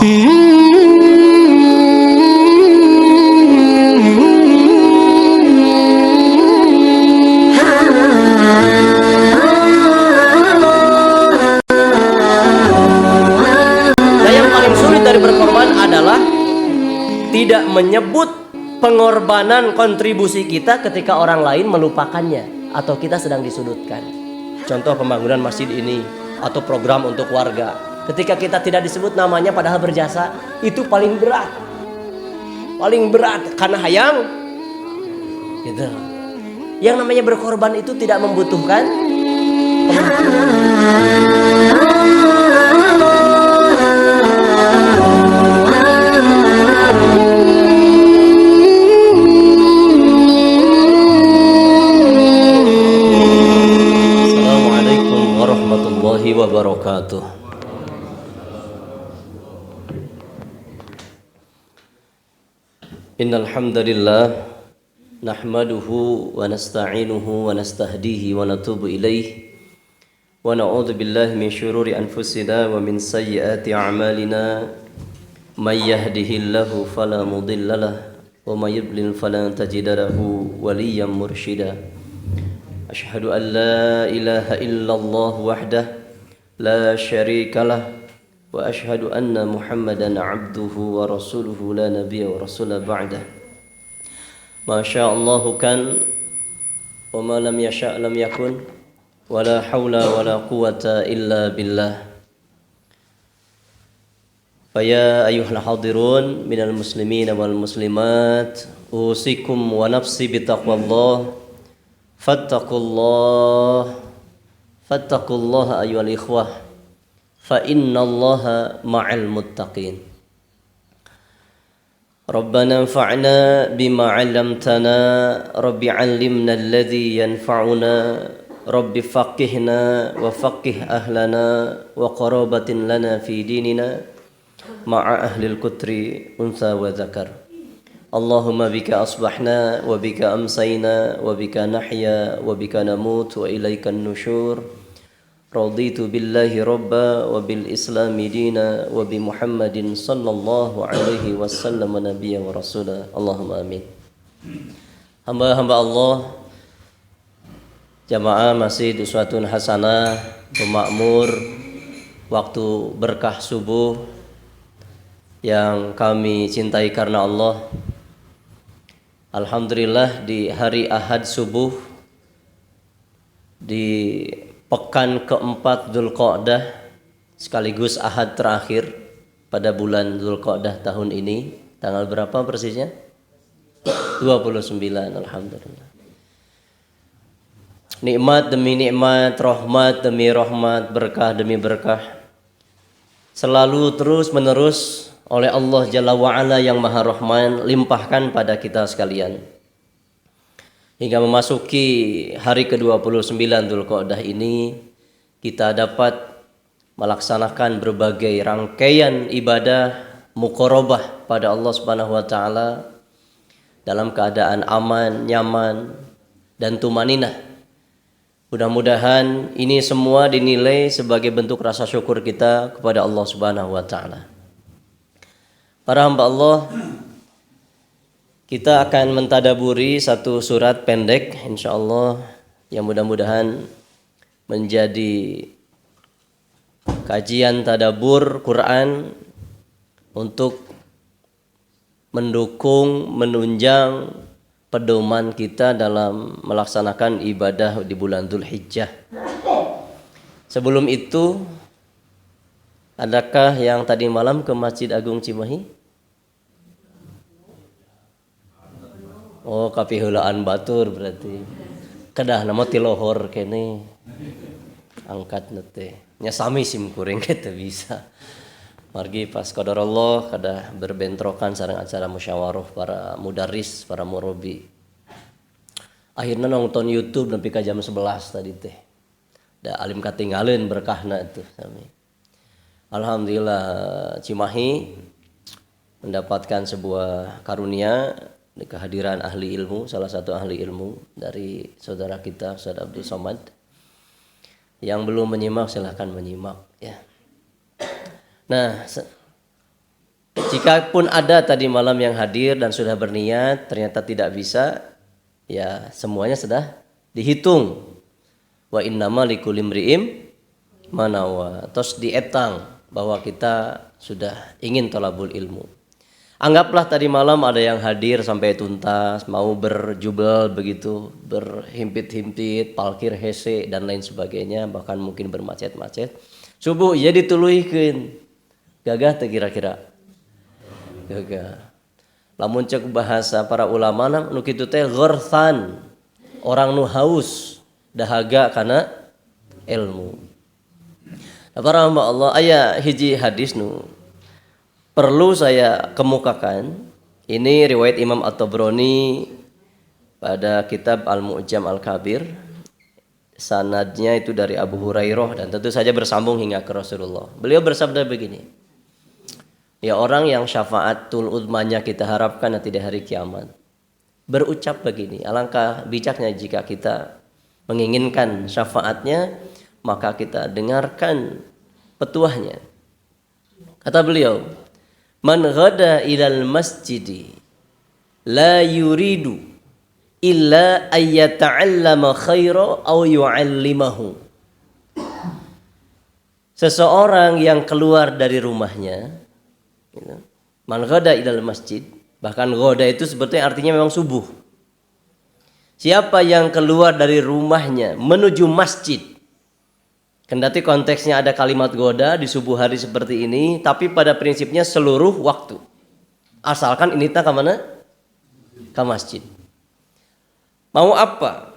yang paling sulit dari berkorban adalah tidak menyebut pengorbanan kontribusi kita ketika orang lain melupakannya atau kita sedang disudutkan. Contoh pembangunan masjid ini atau program untuk warga. Ketika kita tidak disebut namanya padahal berjasa, itu paling berat. Paling berat karena hayang gitu. Yang namanya berkorban itu tidak membutuhkan Assalamualaikum warahmatullahi wabarakatuh. Innal hamdalillah nahmaduhu wa nasta'inuhu wa nastahdihi wa natubu ilaih wa na'udzu billahi min syururi anfusina wa min sayyiati a'malina may yahdihillahu fala mudhillalah wa may yudlil fala tajida lahu waliyyan mursyida. Asyhadu an la ilaha illallah wahdah la syarikalah wa asyhadu anna Muhammadan abduhu wa rasuluhu la nabiyya wa rasula ba'dah. Ma sya'allahu kan wa ma lam yasha' lam yakun wa la hawla wa la quwwata illa billah. Faya ayyuhal hadirun minal muslimin wal muslimat usikum wa nafsi bitaqwallah fattaqullaha ayyuhal ikhwah fa innallaha ma'al muttaqin. Rabbana anfa'na bima 'allamtana rabbi 'allimna alladhi yanfa'una rabbi faqihna wa faqih ahlana wa qarabatin lana fi dinina ma'a ahlil kutri unsa wa zakar. Allahumma bika asbahna wa bika amsayna wa bika nahya wa bika namut wa ilaikan nusyur. Raditu billahi rabba wa bil islami dina wa bi Muhammadin sallallahu alaihi wasallam nabiyya wa rasula. Allahumma amin. Hamba-hamba Allah, jamaah Masjid Uswatun Hasanah, pemakmur waktu berkah subuh yang kami cintai karena Allah. Alhamdulillah di hari Ahad subuh di pekan keempat Dzulqa'dah sekaligus Ahad terakhir pada bulan Dzulqa'dah tahun ini. Tanggal berapa persisnya? 29. Alhamdulillah. Nikmat demi nikmat, rahmat demi rahmat, berkah demi berkah selalu terus menerus oleh Allah Jalla wa'ala yang Maha Rahman limpahkan pada kita sekalian. Hingga memasuki hari ke-29 Dzulqa'dah ini kita dapat melaksanakan berbagai rangkaian ibadah muqarabah pada Allah Subhanahu wa taala dalam keadaan aman, nyaman dan tumaninah. Mudah-mudahan ini semua dinilai sebagai bentuk rasa syukur kita kepada Allah Subhanahu wa taala. Para hamba Allah, kita akan mentadaburi satu surat pendek insyaallah yang mudah-mudahan menjadi kajian tadabur Quran untuk mendukung, menunjang pedoman kita dalam melaksanakan ibadah di bulan Dzulhijjah. Sebelum itu, adakah yang tadi malam ke Masjid Agung Cimahi? Oh, kapiheulaan batur berarti. Kedah nama tilohor kene. Angkat nete. Nya sami sim kuring kita bisa. Margi pas qadarullah kada berbentrokan sareng acara musyawarah para mudaris, para murabi. Akhirnya nonton YouTube sampai ke jam 11 tadi teh. Da alim katinggalin berkahna itu sami. Alhamdulillah Cimahi mendapatkan sebuah karunia kehadiran ahli ilmu, salah satu ahli ilmu dari saudara kita Ustaz Abdul Somad. Yang belum menyimak silahkan menyimak ya. Nah, Jikapun ada tadi malam yang hadir dan sudah berniat ternyata tidak bisa, ya semuanya sudah dihitung. Wa innama likulli imri'in ma nawa. Terus dietang bahwa kita sudah ingin thalabul ilmu. Anggaplah tadi malam ada yang hadir sampai tuntas, mau berjubel begitu, berhimpit-himpit, palkir hese dan lain sebagainya, bahkan mungkin bermacet-macet. Subuh ya dituluihkeun. Gagah teh kira-kira? Gagah. Lamun cek bahasa para ulama nu kitu teh gharsan. Orang nu haus, dahaga kana ilmu. Nah, para hamba Allah, aya hiji hadis nu perlu saya kemukakan. Ini riwayat Imam At-Tabrani pada kitab Al-Mu'jam Al-Kabir. Sanadnya itu dari Abu Hurairah dan tentu saja bersambung hingga ke Rasulullah. Beliau bersabda begini. Ya, orang yang syafaatul uzmanya kita harapkan nanti di hari kiamat berucap begini. Alangkah bijaknya jika kita menginginkan syafaatnya, maka kita dengarkan petuahnya. Kata beliau, man ghada ilal masjidi la yuridu illa ayyata'allama khaira aw yu'allimahu. Seseorang yang keluar dari rumahnya, man ghada ilal masjid, bahkan ghada itu sebetulnya artinya memang subuh. Siapa yang keluar dari rumahnya menuju masjid, kendati konteksnya ada kalimat goda di subuh hari seperti ini, tapi pada prinsipnya seluruh waktu. Asalkan ini tak ke mana? Ke masjid. Mau apa?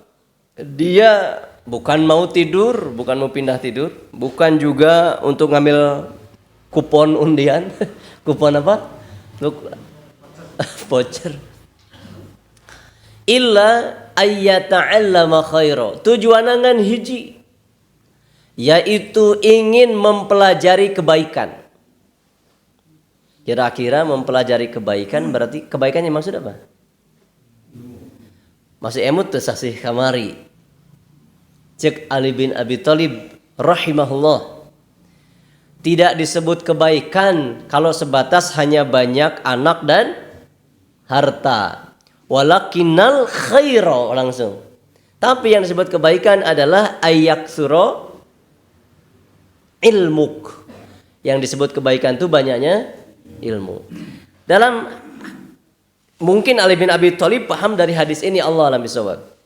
Dia bukan mau tidur, bukan mau pindah tidur, bukan juga untuk ngambil kupon undian. Kupon apa? Voucher. Illa ayyata'allama khaira. Tujuanna hiji, yaitu ingin mempelajari kebaikan. Kira-kira mempelajari kebaikan berarti kebaikannya maksud apa? Masih emut tuh sasih kamari. Cek Ali bin Abi Thalib rahimahullah. Tidak disebut kebaikan kalau sebatas hanya banyak anak dan harta. Walakinnal khaira langsung. Tapi yang disebut kebaikan adalah ayaksuro ilmuk. Yang disebut kebaikan itu banyaknya ilmu. Dalam mungkin Ali bin Abi Thalib paham dari hadis ini, Allah alam bisawab.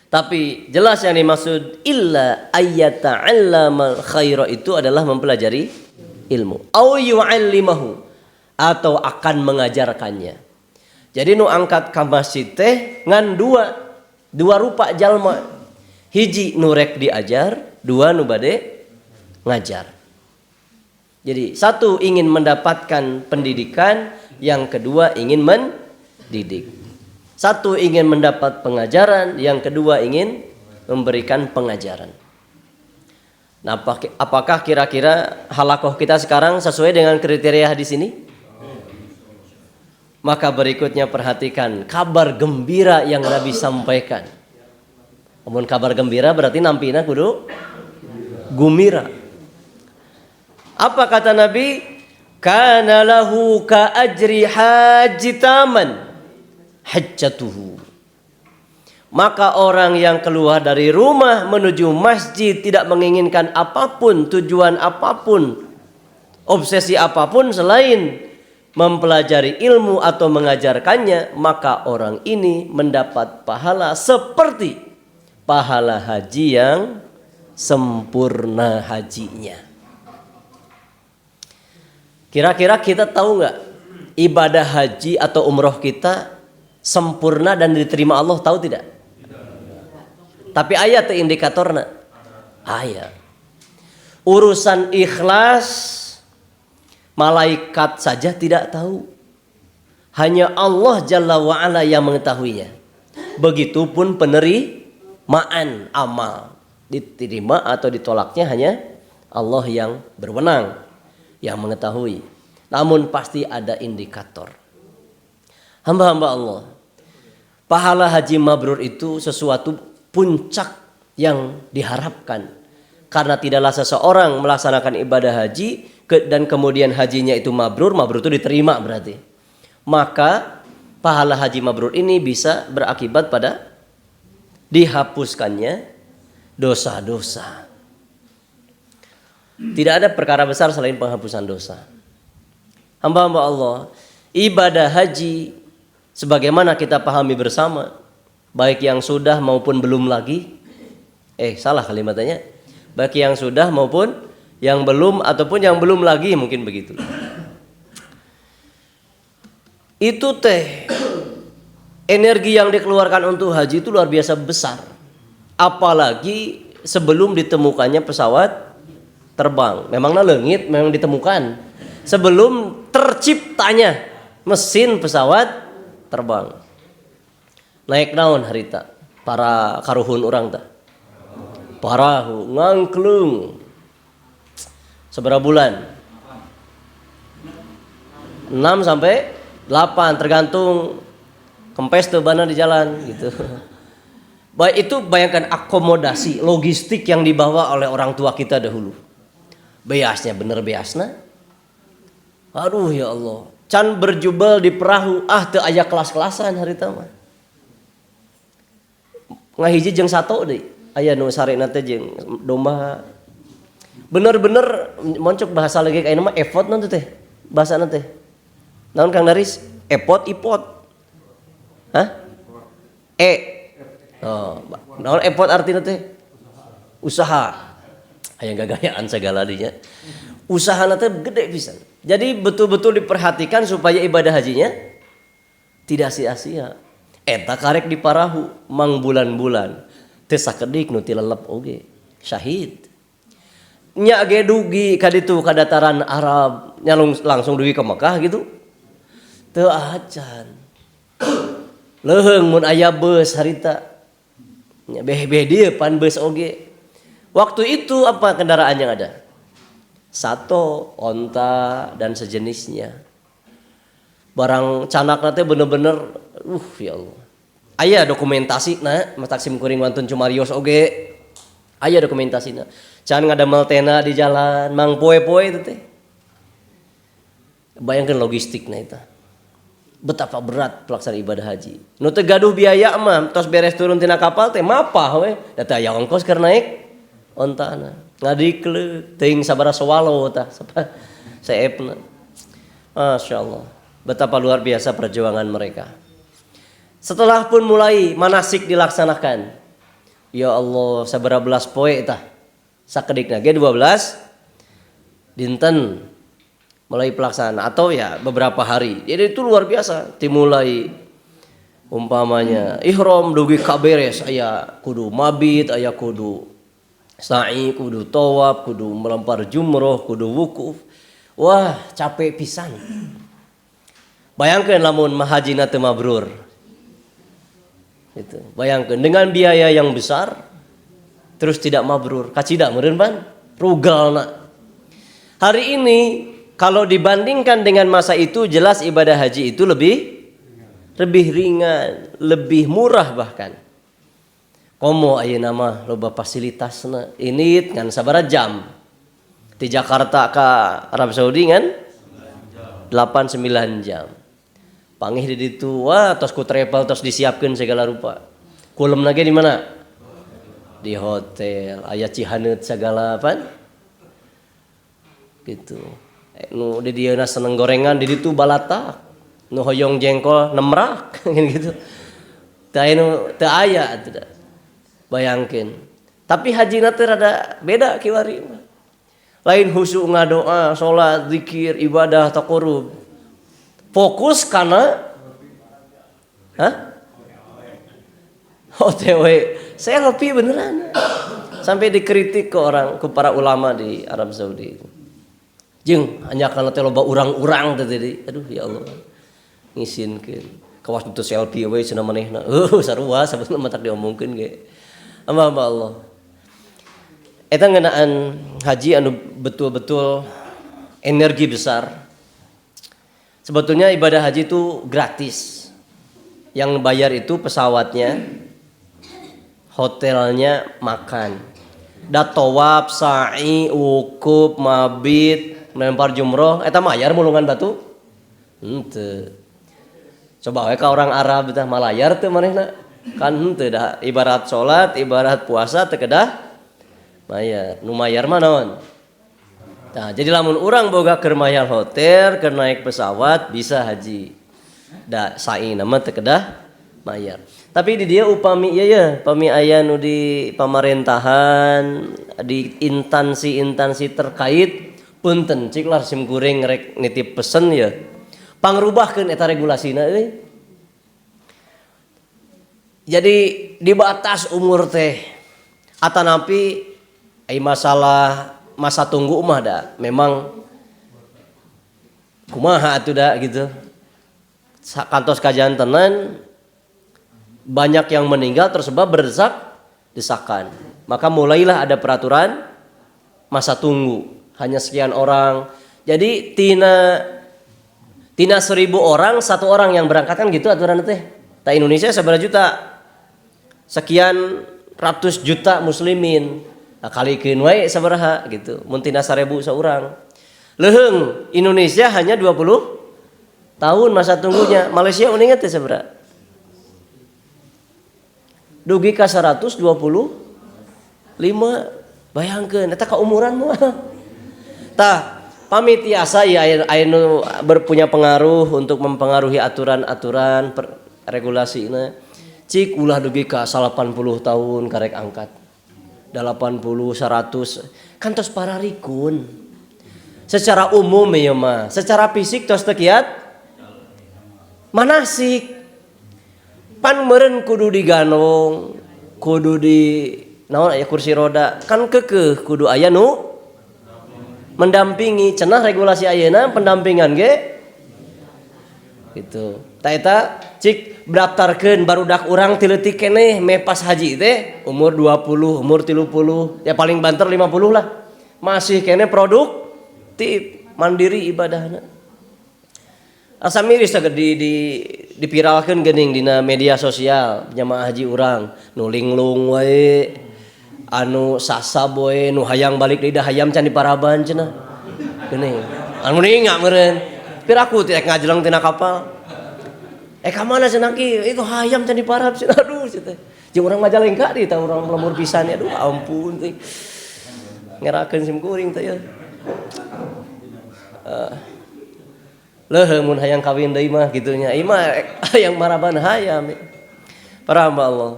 Tapi jelas yang dimaksud illa ayyata'allamal khaira itu adalah mempelajari ilmu. Au yu'allimahu, atau akan mengajarkannya. Jadi nu angkat ka masjid teh ngan dua rupa jalma. Hiji nu rek diajar, dua nu bade ngajar. Jadi satu ingin mendapatkan pendidikan, yang kedua ingin mendidik. Satu ingin mendapat pengajaran, yang kedua ingin memberikan pengajaran. Nah, apakah kira-kira halakoh kita sekarang sesuai dengan kriteria hadis ini? Maka berikutnya perhatikan kabar gembira yang Nabi sampaikan. Namun kabar gembira berarti nampina kudu gumira. Apa kata Nabi? Kana lahu ka ajri hajitaman hajjatuhu. Maka orang yang keluar dari rumah menuju masjid tidak menginginkan apapun, tujuan apapun, obsesi apapun selain mempelajari ilmu atau mengajarkannya, maka orang ini mendapat pahala seperti pahala haji yang sempurna hajinya. Kira-kira kita tahu nggak ibadah haji atau umroh kita sempurna dan diterima Allah, tahu tidak? Tapi ayat indikatorna. Ayat. Urusan ikhlas malaikat saja tidak tahu. Hanya Allah Jalla wa'ala yang mengetahuinya. Begitupun penerimaan amal. Diterima atau ditolaknya hanya Allah yang berwenang, yang mengetahui. Namun pasti ada indikator. Hamba-hamba Allah, pahala haji mabrur itu sesuatu puncak yang diharapkan. Karena tidaklah seseorang melaksanakan ibadah haji dan kemudian hajinya itu mabrur itu diterima berarti. Maka pahala haji mabrur ini bisa berakibat pada dihapuskannya dosa-dosa. Tidak ada perkara besar selain penghapusan dosa. Hamba-hamba Allah, ibadah haji sebagaimana kita pahami bersama, baik yang sudah maupun belum lagi. Salah kalimatnya. Baik yang sudah maupun yang belum ataupun yang belum lagi, mungkin begitu. Itu energi yang dikeluarkan untuk haji itu luar biasa besar. Apalagi sebelum ditemukannya pesawat terbang. Memangnya langit memang ditemukan sebelum terciptanya mesin pesawat terbang. Naik naon harita para karuhun orang tah. Parahu ngangklung. Seberapa bulan? 6 sampai 8 tergantung kempes tuh bana di jalan gitu. Baik, itu bayangkan akomodasi logistik yang dibawa oleh orang tua kita dahulu. Beasnya bener beasna. Aduh ya Allah, can berjubel di perahu, teu aya kelas-kelasan harita mah. Ngahiji jeung sato deui. Aya nu sarena teh jeung domba. Bener-bener moncok bahasa lagi kayak nama effort nanti teh bahasa nanti. Naon Kang Daris? Ipot. Hah? Naon effort artinya teh? Usaha. Aya gagayaan segala dinya. Usahana teh gede pisan. Jadi betul-betul diperhatikan supaya ibadah hajinya tidak sia-sia. Eta karek di parahu mang bulan-bulan teu sakedik nu ti lelep oge. Syahid. Nya ge dugi ka ditu ka dataran Arab, nya langsung dugi ke Mekah gitu. Teu acan. Leuheung mun aya beus harita. Nya beh-beh dieu pan beus oge. Waktu itu apa kendaraan yang ada? Sato, onta dan sejenisnya. Barang canakna teh bener-bener ya Allah. Aya dokumentasina Taksim Kuring wantun Cumarios oge. Aya dokumentasina. Can ngadamel tena di jalan, mang poe-poe itu teh. Bayangkan logistikna eta. Betapa berat pelaksanaan ibadah haji. Nu teu gaduh biaya mah, tos beres turun tina kapal teh mapah we. Da teh aya ongkos keur naik ontana. Ngadikleuk teuing sabaraha sawalo tah saepna. Masyaallah. Betapa luar biasa perjuangan mereka. Setelah pun mulai manasik dilaksanakan. Ya Allah, sabaraha belas poe tah. Sakedikna ge 12 dinten mulai pelaksanaan atau ya beberapa hari. Jadi itu luar biasa. Dimulai umpamanya ihram dugi kaberes aya kudu mabit, aya kudu sa'i, kudu tawaf, kudu melempar jumroh, kudu wukuf. Wah, capek pisan. Bayangkan lamun mahajina teu mabrur. Itu. Bayangkan dengan biaya yang besar terus tidak mabrur. Kacida meureun ban? Rugalna. Hari ini kalau dibandingkan dengan masa itu jelas ibadah haji itu lebih ringan, lebih murah bahkan. Komo ayeuna mah loba fasilitasna. Ini kan sabaraha jam? Di Jakarta ke Arab Saudi kan 8-9 jam. Pangih di ditu wah tos ku travel tos disiapkeun segala rupa. Kulemna ge di mana? Di hotel, aya cihaneut segala apa? Gitu. Nu di dieuna seneng gorengan di ditu balatak. Nu hoyong jengkol nemrak gitu. Teu aya tidak. Bayangkeun. Tapi hajina teh rada beda kiwari. Lain husu ngadoa, salat, zikir, ibadah, taqarrub. Fokus karena OTW. Saya lebih beneran. Sampai dikritik ke para ulama di Arab Saudi. Jeung hanya karena teh loba urang-urang teh tadi. Aduh ya Allah. Ngisinkeun. Kawas itu selfie we cenah manehna. Sarua sabetna matak diomongkeun ge. Hamba Allah. Eta ngeunaan haji anu betul-betul energi besar. Sebetulnya ibadah haji itu gratis. Yang bayar itu pesawatnya, hotelnya, makan. Da tawaf, sa'i, wukuf, mabit, melempar jumroh eta mayar mulungan batu henteu coba we ka orang Arab teh malayar teu manehna kan henteu dah ibarat salat ibarat puasa teu kedah mayar nu mayar mah naon nah jadi lamun urang boga keur mayar hotel keur naik pesawat bisa haji da saing mah teu kedah mayar tapi di dia upami ya upami aya nu di pamerintahan di instansi-instansi terkait punten cik lar sim kuring rek nitip pesen ya pangrubahkeun eta regulasina euy jadi dibatas umur teh atanapi ai masalah masa tunggu mah da memang kumaha atuh da gitu kantos kajantenan banyak yang meninggal tersebab berdesak-desakan. Maka mulailah ada peraturan masa tunggu hanya sekian orang. Jadi tina 1.000 orang 1 orang yang berangkat kan gitu aturan teh. Ta Indonesia seberapa juta? Sekian ratus juta muslimin. Nah, kalikeun wae sabaraha gitu. Mun tina 1.000 saurang. Leheung Indonesia hanya 20 tahun masa tunggunya. Malaysia uningat teh sabaraha? Dugi ka 125 bayangkeun eta kaumuran moal tah pami tiasa ya anu berpunya pengaruh untuk mempengaruhi aturan-aturan regulasina cik ulah dugi ka 80 tahun karek angkat 80 100 kan tos pararikun secara umum ya mah secara fisik tos teu kiat manasik pan meureun kudu digandong kudu di naon aya kursi roda kan keukeuh kudu aya nu mendampingi cenah regulasi ayeuna pendampingan ge gitu ta eta cik daftarkeun barudak urang ti leutik keneh mepas haji teh umur 20 umur 30 ya paling banter 50 lah masih keneh produktif mandiri ibadahna asa miris dipiralkeun geuning dina media sosial jamaah haji urang nu linglung wae anu sasab wae nu hayang balik deui da hayam can diparaban cenah geuning anu ninga meureun piraku teh ngajeleng tina kapal ka mana cenah ki itu hayam can diparab cenah aduh cenah jeung urang majalengka di tah urang lemur pisan aduh ampun teh ngerakeun sim kuring teh ya mun hayang kawin deui mah gitunya ieu mah hayang maraban hayam para hamba Allah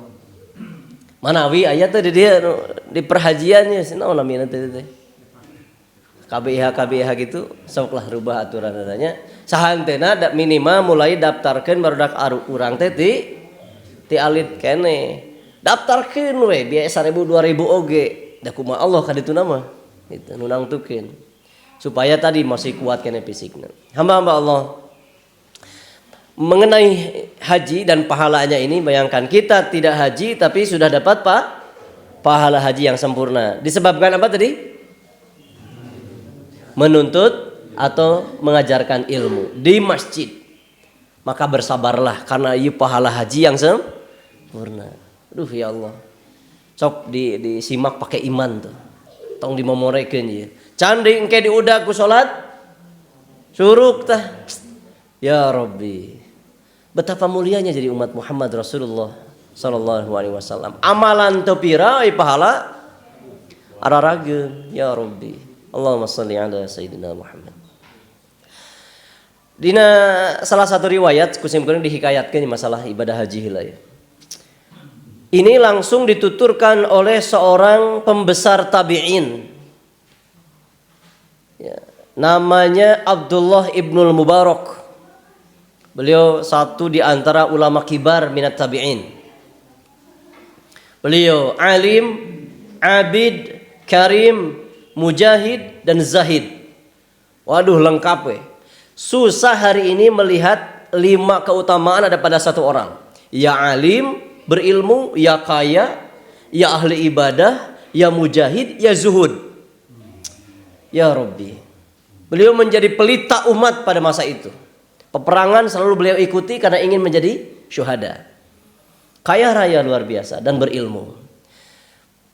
manawi aya teh di dieu di perhajiannya naon namina teh KBIH gitu soklah rubah aturan adanya sahantena minimal mulai daftarkeun barudak urang teh ti alit keneh daftarkeun we biaya 1.000 2.000 oge da kumaha Allah ka ditu mah gitu nu nangtukeun supaya tadi masih kuat kena fisiknya. Hamba-hamba Allah mengenai haji dan pahalanya ini bayangkan kita tidak haji tapi sudah dapat pahala haji yang sempurna. Disebabkan apa tadi? Menuntut atau mengajarkan ilmu di masjid. Maka bersabarlah karena ieu pahala haji yang sempurna. Aduh ya Allah. Sok disimak pakai iman tuh. Tong dimomorekeun ieu. Candi engke diudag ku salat suruk tah ya Rabbi betapa mulianya jadi umat Muhammad Rasulullah sallallahu alaihi wasallam amalan teu pira ai pahala ararageun ya Rabbi Allahumma shalli ala sayyidina Muhammad dina salah satu riwayat kusim kuring dihikayatkeun masalah ibadah haji heula ya ini langsung dituturkan oleh seorang pembesar tabi'in ya, namanya Abdullah Ibnul Mubarak. Beliau satu di antara ulama kibar minat tabi'in. Beliau alim, abid, karim, mujahid dan zahid. Waduh lengkap we. Susah hari ini melihat 5 keutamaan ada pada satu orang. Ya alim, berilmu, ya kaya, ya ahli ibadah, ya mujahid, ya zuhud. Ya Rabbi. Beliau menjadi pelita umat pada masa itu. Peperangan selalu beliau ikuti karena ingin menjadi syuhada. Kaya raya luar biasa dan berilmu.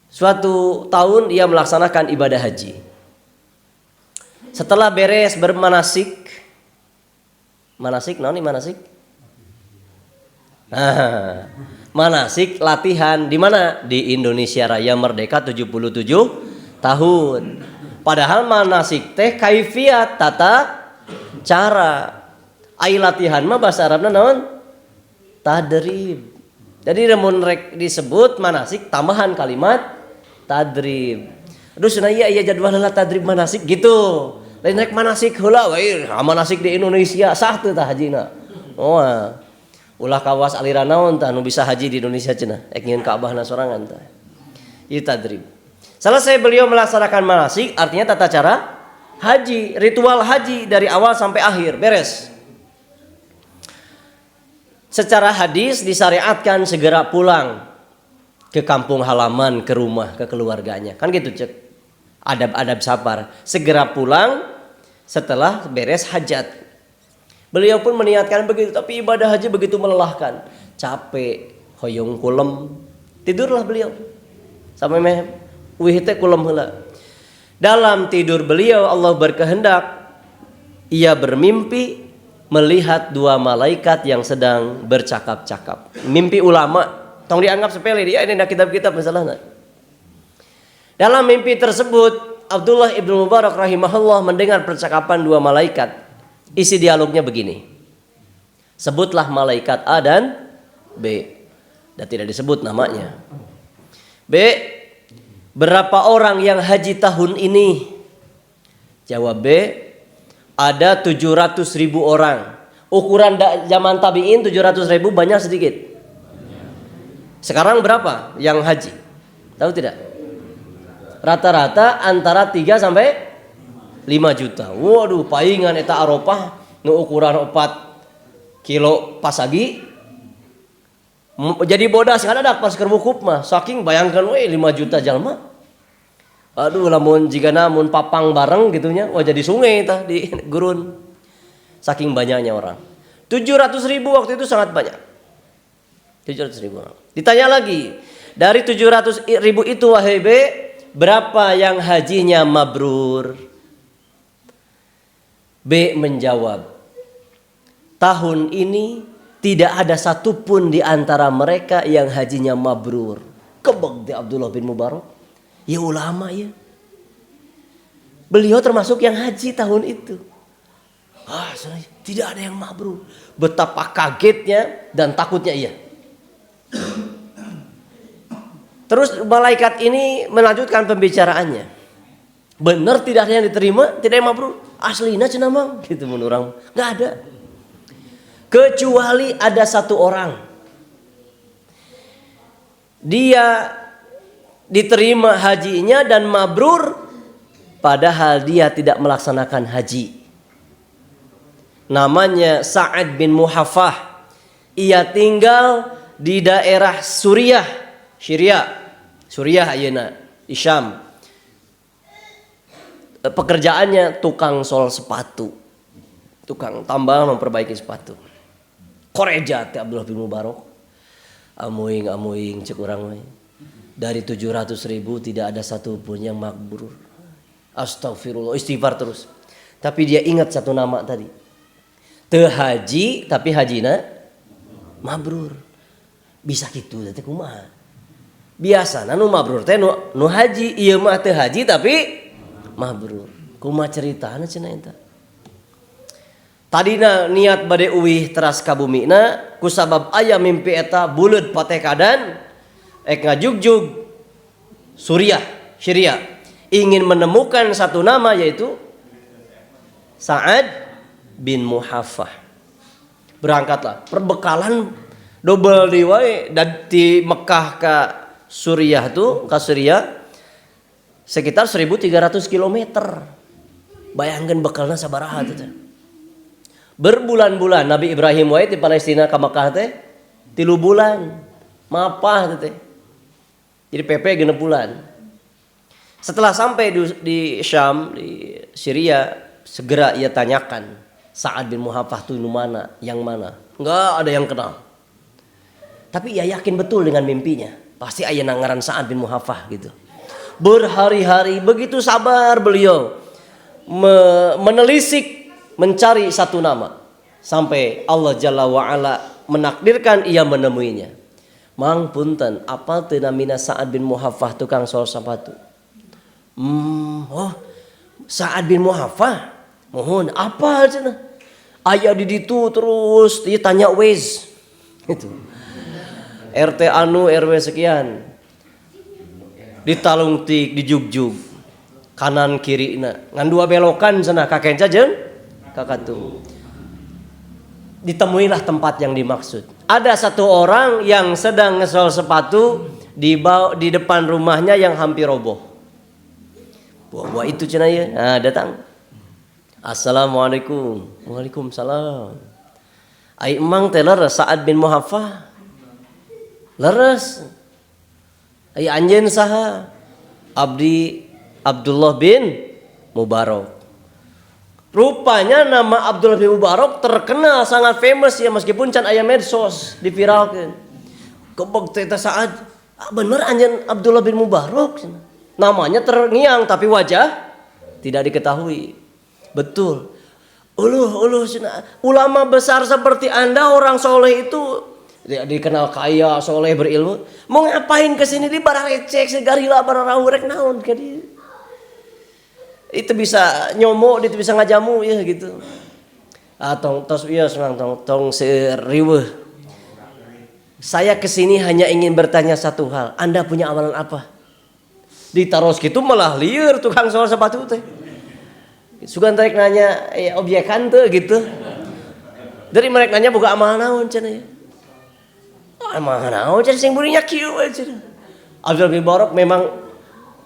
Suatu tahun ia melaksanakan ibadah haji. Setelah beres bermanasik, manasik Nah, manasik latihan di mana? Di Indonesia Raya Merdeka 77 tahun. Padahal manasik teh kaifiat tata cara. Ai latihan mah bahasa Arabna naon? Tadrib. Jadi namun rek disebut manasik tambahan kalimat tadrib. Aduh cenah iya jadwal heula tadrib manasik gitu. Lain rek manasik heula we manasik di Indonesia sah teu tah hajina. Oh. Ulah kawas aliran naon tah nu bisa haji di Indonesia cenah. Ek nyeun Ka'bahna sorangan tah. Ieu tadrib. Selesai beliau melaksanakan manasik artinya tata cara haji, ritual haji dari awal sampai akhir beres. Secara hadis disyariatkan segera pulang ke kampung halaman, ke rumah, ke keluarganya. Kan gitu cek. Adab-adab safar. Segera pulang setelah beres hajat. Beliau pun meniatkan begitu, tapi ibadah haji begitu melelahkan. Capek, hoyong kulem, tidurlah beliau. Sampai meh wih teh kulem heula. Dalam tidur beliau Allah berkehendak ia bermimpi melihat dua malaikat yang sedang bercakap-cakap. Mimpi ulama, tong dianggap sepele dia ini kitab-kitab masalahna. Dalam mimpi tersebut Abdullah ibnu Mubarak rahimahullah mendengar percakapan dua malaikat. Isi dialognya begini. Sebutlah malaikat A dan B. Dan tidak disebut namanya. B. Berapa orang yang haji tahun ini? Jawab B. Ada 700.000 orang. Ukuran zaman tabi'in 700.000 banyak sedikit. Sekarang berapa yang haji? Tahu tidak? Rata-rata antara 3 sampai 5 juta. Waduh, paingan eta Arafah nu ukuran 4 kilo pasagi. Jadi bodas ngadadak pas keur wukuf mah. Saking bayangkan we 5 juta jalma. Aduh, lamun jigana mun papang bareng gitunya, wah jadi sungai tah di gurun. Saking banyaknya orang. 700.000 waktu itu sangat banyak. 700.000 orang. Ditanya lagi, dari 700.000 itu wahai B, berapa yang hajinya mabrur? B menjawab, tahun ini tidak ada satupun di antara mereka yang hajinya mabrur. Kebeg di Abdullah bin Mubarak. Ya ulama ya. Beliau termasuk yang haji tahun itu. Tidak ada yang mabrur. Betapa kagetnya dan takutnya ia. Terus malaikat ini melanjutkan pembicaraannya. Benar tidak ada yang diterima, tidak yang mabrur. Aslina cenah mang gitu mun urang. Enggak ada. Kecuali ada satu orang. Dia diterima hajinya dan mabrur padahal dia tidak melaksanakan haji. Namanya Sa'ad bin Muhaffah. Ia tinggal di daerah Suriah ayeuna di Syam. Pekerjaannya tukang sol sepatu, tukang tambal memperbaiki sepatu. Koreja teh Abdullah bin Mubarak. Amuing cek urang we. Dari 700.000 tidak ada satupun yang mabrur. Astagfirullah, istighfar terus. Tapi dia ingat satu nama tadi. Teu haji tapi hajina mabrur. Bisa gitu teh kumaha? Biasana nu mabrur teh nu haji, ieu mah teu haji tapi mabrur. Kumaha ceritana cenah eta? Tadina niat bade uwih teras ka bumina kusabab aya mimpi eta buleud patekadan ek ngajugjug Syria ingin menemukan satu nama yaitu Sa'ad bin Muhaffah. Berangkatlah perbekalan double diwae dari Mekah ke Suriah tuh ke Syria sekitar 1.300 km. Bayangkan bekalnya sabaraha teh. Berbulan-bulan Nabi Ibrahim wae di Palestina ke Mekah teh 3 bulan. Mapah teh. Jadi PP 6 bulan. Setelah sampai di Syam, di Syria, segera ia tanyakan Sa'ad bin Muhaffah itu mana, yang mana? Enggak ada yang kenal. Tapi ia yakin betul dengan mimpinya. Pasti aya nangaran Sa'ad bin Muhaffah gitu. Berhari-hari begitu sabar beliau menelisik mencari satu nama sampai Allah Jalla wa'ala menakdirkan ia menemuinya. Mang punten apal teu namina Sa'ad bin Muhaffah tukang sol sepatu. Sa'ad bin Muhaffah mohon apa cenah aya di ditu terus dia tanya Waze itu RT anu RW sekian ditalungtik dijugjug kanan kiri ngan dua belokan cenah kakenca jeung kakatu. Ditemuilah tempat yang dimaksud. Ada satu orang yang sedang ngesol sepatu di depan rumahnya yang hampir roboh. Buah itu cenah ya. Nah, datang. Assalamualaikum. Waalaikumsalam. Ai emang teh leres Sa'ad bin Muhaffah. Leres. Ai anjeun saha? Abdi Abdullah bin Mubarak. Rupanya nama Abdullah bin Mubarak terkenal sangat famous ya meskipun can aya medsos diviralkeun. Kebog teh Sa'ad, bener anjeun Abdullah bin Mubarak. Namanya terngiang tapi wajah tidak diketahui. Betul. Ulama besar seperti Anda orang soleh itu dikenal kaya, soleh, berilmu. Mau ngapain kesini di barang ecek segarila barang rek naon ke dia. Itu bisa nyomo, itu bisa ngajamu ya gitu. Tos iya tong seriweuh. Saya kesini hanya ingin bertanya satu hal. Anda punya amalan apa? Ditaros gitu malah lieur tukang sol sepatu teh. Sugan tarik nanya objekan tuh gitu. Dari mereka nanya boga amal naon cenah ya. Amal naon cenah sing burinya kieu cenah. Abdul bin Mubarak memang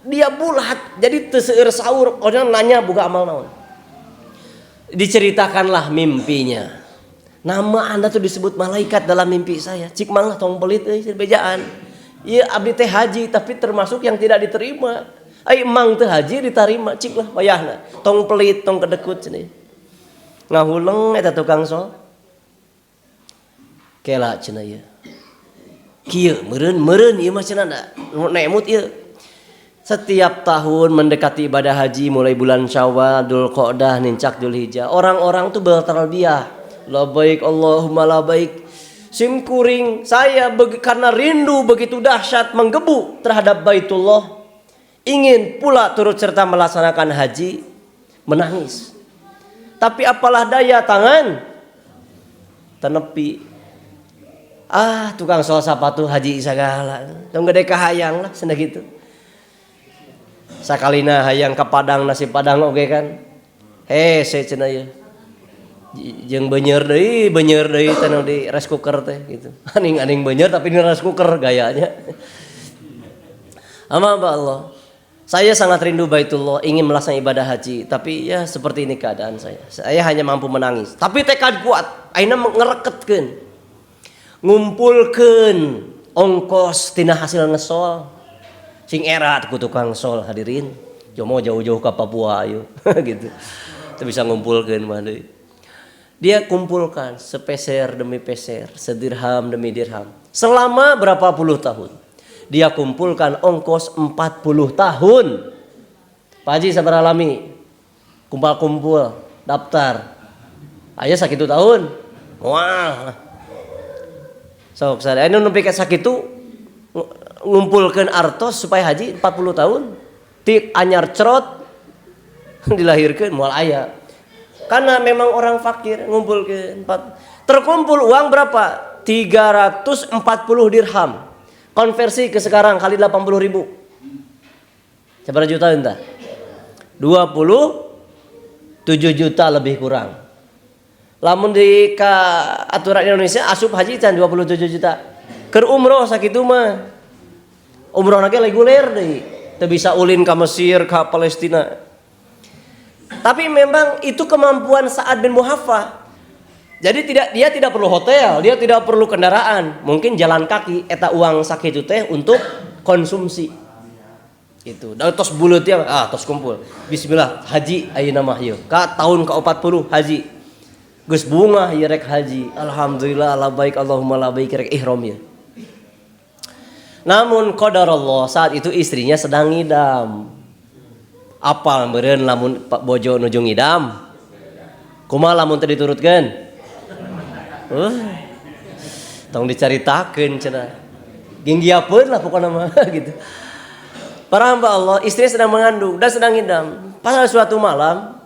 dia bulat jadi teu seueur saur orang nanya boga amal naon. Diceritakanlah mimpinya. Nama Anda tuh disebut malaikat dalam mimpi saya. Cik manglah tong pelit euy bejaan. Ieu abdi teh haji tapi termasuk yang tidak diterima. Ai emang teh haji diterima cik lah wayahna. Tong pelit tong kedekut cenah. Ngahuleng eta tukang sol. Kela cenah ieu. Kieu meureun ieu mah cenah nemut ieu. Setiap tahun mendekati ibadah haji mulai bulan Syawal, Dzulqa'dah, nincak Dzulhijjah, orang-orang tuh bertalbiyah. Labbaik Allahumma labbaik. Sim kuring saya karena rindu begitu dahsyat menggebu terhadap Baitullah, ingin pula turut serta melaksanakan haji, menangis. Tapi apalah daya tangan tenepi. Tukang sol sapatu haji sagala. Tong gede kahayang lah cenah gitu. Sakalina hayang ka Padang nasi Padang oge kan. Hese cenah ieu. Jeung beunyeur deui teh di rice cooker teh gitu. Aning beunyeur tapi di rice cooker gayanya. Ama Allah. Saya sangat rindu Baitullah, ingin melaksanakan ibadah haji, tapi ya seperti ini keadaan saya. Saya hanya mampu menangis. Tapi tekad kuat, aina ngereketkeun. Ngumpulkeun ongkos tina hasil ngesol. Sing erat ku tukang sol hadirin. Jomo jauh-jauh ke Papua ayo gitu. Teu bisa ngumpulkeun mah deui. Dia kumpulkan sepeser demi peser, sedirham demi dirham. Selama berapa puluh tahun. Dia kumpulkan ongkos 40 tahun. Pak Haji sabar alami. Kumpul-kumpul, daftar. Aya sakitu tahun. Wah. Sok sadaya anu nepi ka sakitu ngumpulkeun artos supaya haji 40 tahun. Ti anyar cerot dilahirkeun moal aya. Karena memang orang fakir ngumpulkeun terkumpul uang berapa? 340 dirham. Konversi ke sekarang kali 80.000. Berapa juta entah? 27 juta lebih kurang. Lamun di aturan Indonesia asup haji can 27 juta. Keur umroh sakitu mah. Umroh lagi reguler deui. Teu bisa ulin ka Mesir, ka Palestina. Tapi memang itu kemampuan Sa'ad bin Muhaffah. Jadi dia tidak perlu hotel, dia tidak perlu kendaraan, mungkin jalan kaki eta uang sakitu teh untuk konsumsi. Itu. Da tos buleut ya, tos kumpul. Bismillah haji ayeuna mah ieu. Ka tahun ke-40 haji. Geus bunga ieu rek haji. Alhamdulillah labbaik Allahumma labbaik rek ihram ieu. Namun qadarullah saat itu istrinya sedang ngidam. Apal meureun lamun Pak Bojo nuju ngidam. Kumaha lamun teu diturutkeun? Tong dicaritakeun cenah. Ginggiapeun lah pokona mah gitu. Para hamba Allah, istrinya sedang mengandung dan sedang ngidam. Pada suatu malam,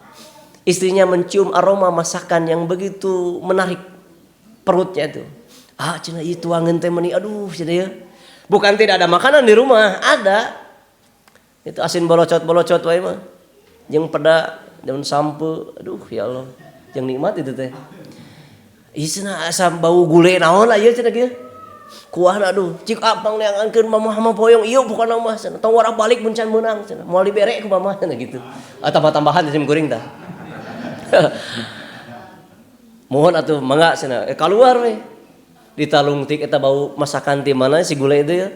istrinya mencium aroma masakan yang begitu menarik perutnya itu. Cenah ieu tuangeun teh meuni, aduh cenah ya. Bukan tidak ada makanan di rumah, ada. Itu asin bolocot-bolocot wae mah. Jeung peda, daun sampe, aduh ya Allah. Yang nikmat itu teh. Ieu cenah asa bau gule naon lah ieu cenah kieu. Kuahna aduh, cik abang neangankeun mamah mah poyong ieu pokona mah cenah. Tong wara balik mun can meunang cenah. Moal dibere ku mamah cenah gitu. Tambah-tambahan sim kuring tah. Mohon atuh mangga cenah. Kaluar we. Ditalungtik eta bau masakan ti mana si gule itu ya.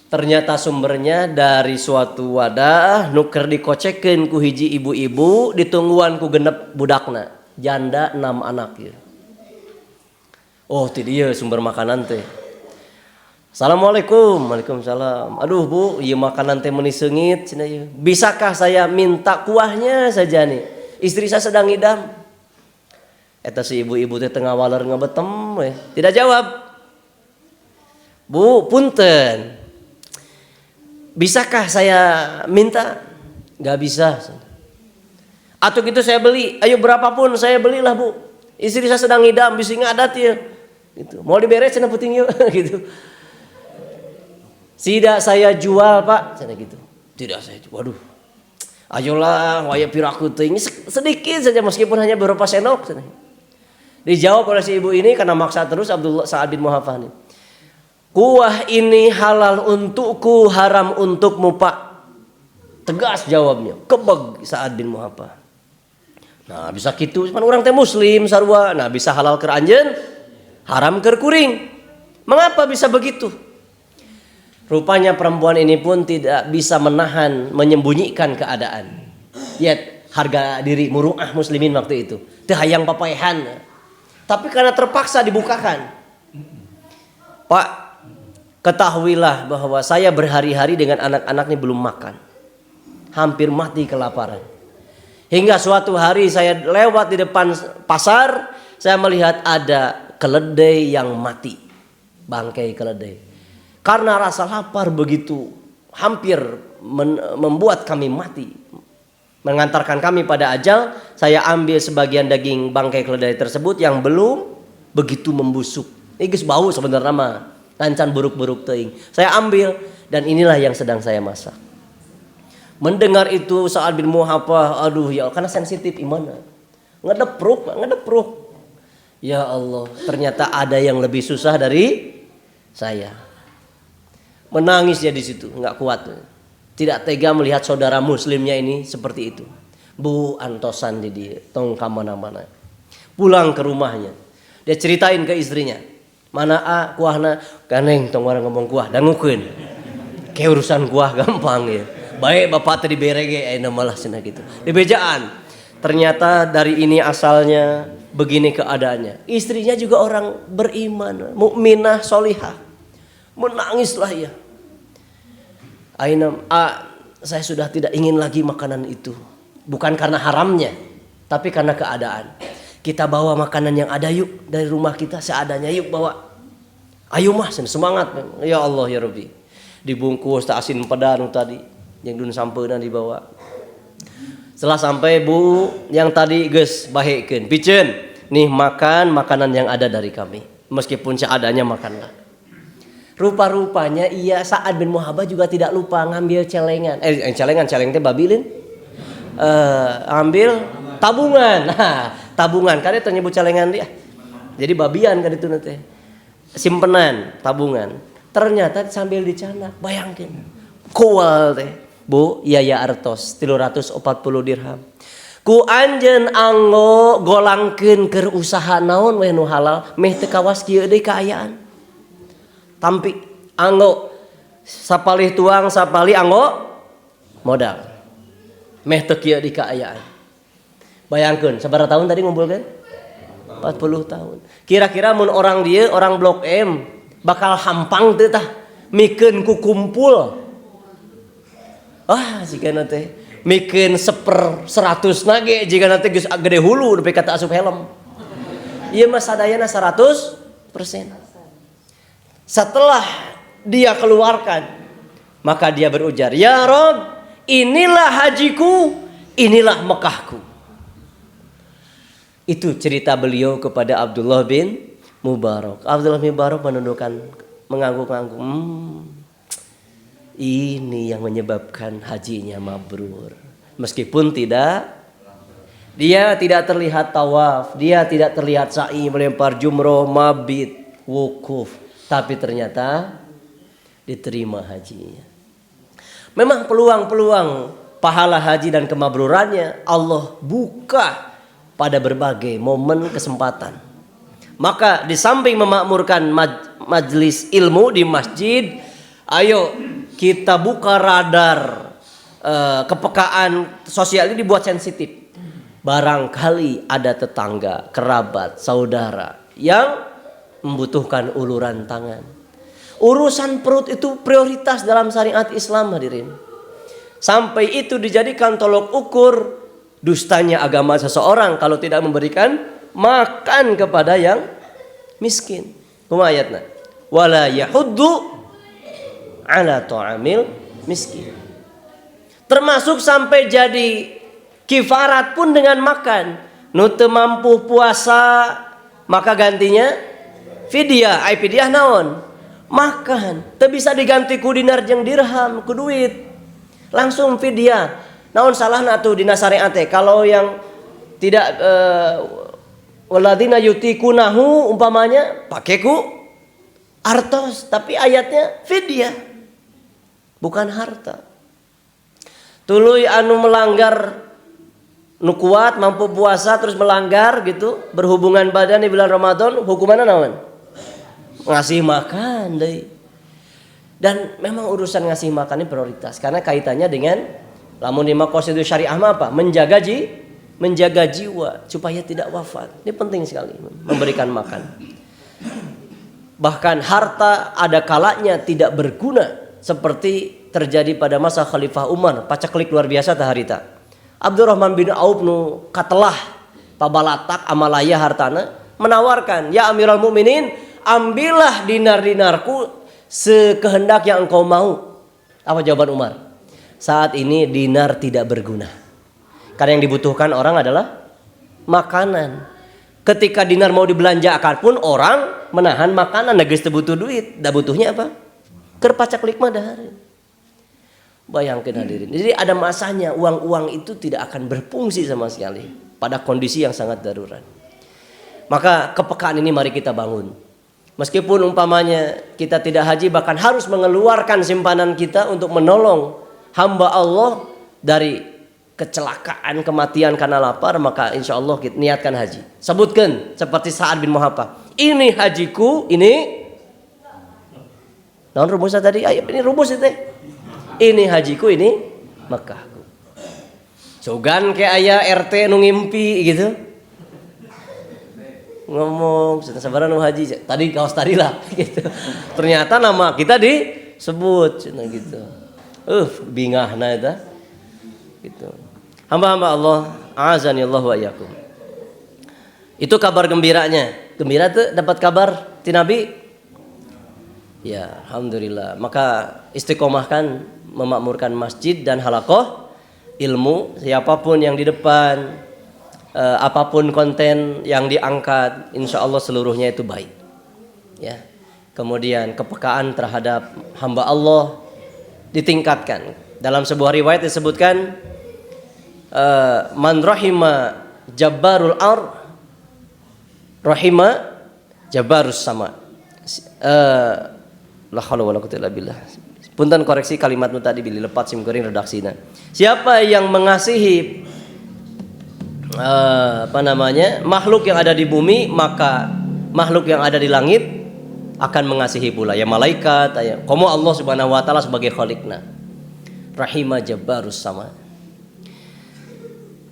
Ternyata sumbernya dari suatu wadah nu keur dikocekeun ku hiji ibu-ibu ditungguan ku genep budakna. Janda 6 anak ya. Oh ti dieu sumber makanan teh. Assalamualaikum. Waalaikumsalam. Aduh Bu, ieu makanan teh meuni seungit cenah ieu. Bisakah saya minta kuahnya saja nih? Istri saya sedang ngidam. Eta si ibu-ibu teh tengah waler ngabetem we. Tidak jawab. Bu, punten. Bisakah saya minta? Gak bisa. Atau gitu saya beli. Ayo berapapun saya belilah Bu. Istri saya sedang ngidam, bisi ngadat ya. Gitu. Mau diberes cenah puting yuk gitu. Tidak saya jual Pak, cenah gitu. Tidak saya jual. Waduh. Ayolah, waya piraku teh ini sedikit saja meskipun hanya beberapa sendok cenah. Dijawab oleh si ibu ini karena maksa terus Abdullah Sa'ad bin Muhafah ini. Kuah ini halal untukku, haram untukmu Pak. Tegas jawabnya. Kebeg Sa'ad bin Muhafah. Nah bisa gitu, kan orang teh muslim sarua. Nah bisa halal keur anjeun, haram keur kuring. Mengapa bisa begitu? Rupanya perempuan ini pun tidak bisa menahan, menyembunyikan keadaan. Lihat harga diri muru'ah muslimin waktu itu. Teu hayang papaehan. Tapi karena terpaksa dibukakan. Pak, ketahuilah bahwa saya berhari-hari dengan anak-anak ini belum makan. Hampir mati kelaparan. Hingga suatu hari saya lewat di depan pasar, saya melihat ada keledai yang mati. Bangkai keledai. Karena rasa lapar begitu hampir membuat kami mati. Mengantarkan kami pada ajal, saya ambil sebagian daging bangkai keledai tersebut yang belum begitu membusuk. Ini geus bau sebenarnya mah. Lancan buruk-buruk teuing. Saya ambil dan inilah yang sedang saya masak. Mendengar itu Sa'ad bin Muhafah, aduh ya karena sensitif imannya. Ngedepruk. Ya Allah, ternyata ada yang lebih susah dari saya. Menangis dia di situ, enggak kuat. Tidak tega melihat saudara muslimnya ini seperti itu. Bu antosan di dia, tong ka mana-mana. Pulang ke rumahnya. Dia ceritain ke istrinya. Mana kuahna? Ganeng tong orang ngomong kuah dangukeun. Kayak urusan kuah gampang ya. Baik bapak tadi berege ayeuna malah cenah gitu. Dibejaan. Ternyata dari ini asalnya begini keadaannya. Istrinya juga orang beriman, mukminah, solihah. Menangislah ia. Saya sudah tidak ingin lagi makanan itu. Bukan karena haramnya, tapi karena keadaan. Kita bawa makanan yang ada yuk dari rumah kita seadanya yuk bawa. Ayo mah semangat. Ya Allah ya Rabbi. Dibungkus tak asin pedanu tadi yang dun sampeuna dibawa. Setelah sampai Bu yang tadi geus bahekeun. Piceun nih makan makanan yang ada dari kami. Meskipun seadanya makanlah. Rupa-rupanya iya Sa'ad bin Muhafah juga tidak lupa ngambil celengan. Celeng teh babilin. Ambil tabungan. Nah, tabungan kan itu nyebut celengan dia. Jadi babian kan itu teh. Simpenan, tabungan. Ternyata sambil dicanak, bayangkeun. Kual teh. Bu, iya artos 340 dirham. Ku anjeun anggo golangkeun keur usaha naon we nu halal, meh teu kawas kieu deui kaayaan. Tampi anggo sapalih tuang sapali anggo modal. Meh teu kieu di kaayaan. Bayangkeun sabaraha tahun tadi ngumpulkeun? 40 tahun. Kira-kira mun orang dieu orang Blok M bakal hampang teu tah mikeun ku kumpul. Sigana teh mikeun 1/100 nage jika nanti geus gede hulu nepi kata asup helm. Ieu mah sadayana 100%. Setelah dia keluarkan, maka dia berujar, "Ya Rob, inilah hajiku, inilah Mekahku." Itu cerita beliau kepada Abdullah bin Mubarak. Abdullah bin Mubarak menundukkan, mengangguk-angguk. Ini yang menyebabkan hajinya mabrur. Meskipun dia tidak terlihat tawaf, dia tidak terlihat sa'i, melempar jumroh, mabit, wukuf, tapi ternyata diterima hajinya. Memang peluang-peluang pahala haji dan kemabrurannya Allah buka pada berbagai momen kesempatan. Maka di samping memakmurkan majlis ilmu di masjid, ayo kita buka radar kepekaan sosial ini dibuat sensitif. Barangkali ada tetangga, kerabat, saudara yang membutuhkan uluran tangan. Urusan perut itu prioritas dalam syariat Islam, hadirin. Sampai itu dijadikan tolok ukur dustanya agama seseorang kalau tidak memberikan makan kepada yang miskin. Kumaha ayatna? Wala yahuddu ala ta'amil miskin. Termasuk sampai jadi kifarat pun dengan makan. Nu teu mampu puasa maka gantinya fidyah. Ai fidyah naon? Makan. Teu bisa diganti ku dinar jeung dirham, ku duit. Langsung fidyah. Naon salahna tuh dina syariat teh? Kalau yang tidak waladina yutikunahu umpamanya pakai ku artos, tapi ayatnya fidyah. Bukan harta. Tuluy anu melanggar nu kuat mampu puasa terus melanggar gitu, berhubungan badan di bulan Ramadan, hukumanna naon? Ngasih makan deui. Dan memang urusan ngasih makan ini prioritas karena kaitannya dengan lamun di maqasid syariah mah apa? Menjaga jiwa supaya tidak wafat. Ini penting sekali memberikan makan. Bahkan harta ada kalanya tidak berguna seperti terjadi pada masa Khalifah Umar, pacaklik luar biasa tah harita. Abdurrahman bin Auf nu katelah pabalatak amalaya hartana menawarkan, "Ya Amirul Mukminin, ambillah dinar-dinarku sekehendak yang engkau mau." Apa jawaban Umar? Saat ini dinar tidak berguna. Karena yang dibutuhkan orang adalah makanan. Ketika dinar mau dibelanjakan pun orang menahan makanan, da geus teu butuh duit, da butuhnya apa? Keur pacaklik mah dahar. Bayangkan hadirin. Jadi ada masanya uang-uang itu tidak akan berfungsi sama sekali pada kondisi yang sangat darurat. Maka kepekaan ini mari kita bangun. Meskipun umpamanya kita tidak haji, bahkan harus mengeluarkan simpanan kita untuk menolong hamba Allah dari kecelakaan, kematian karena lapar, maka insya Allah kita niatkan haji. Sebutkan seperti Sa'ad bin Muhaffah. Ini hajiku, ini naon rumusnya tadi? Ayo ini rumus itu. Ini hajiku, ini Mekahku. Sogan kayak aya RT nu ngimpi gitu. Ngomong, sabaran nu haji. Tadi kaos tadi lah gitu. Ternyata nama kita disebut gitu. Bingahna eta. Gitu. Hamba-hamba Allah, azani Allah wa iyyakum. Itu kabar gembiranya. Gembira tuh dapat kabar ti Nabi. Ya, alhamdulillah. Maka istiqomahkan memakmurkan masjid dan halaqah ilmu, siapapun yang di depan, apapun konten yang diangkat, insya Allah seluruhnya itu baik. Ya. Kemudian kepekaan terhadap hamba Allah ditingkatkan. Dalam sebuah riwayat disebutkan, man rahima jabbarul ar rahima jabbarus sama. La haula wala quwwata illa billah. Punten koreksi kalimatmu tadi bila lepat sim kuring redaksina. Siapa yang mengasihi makhluk yang ada di bumi, maka makhluk yang ada di langit akan mengasihi pula, ya malaikat, ya komo Allah Subhanahu wa taala sebagai khaliqna. Rahima jabbarus sama.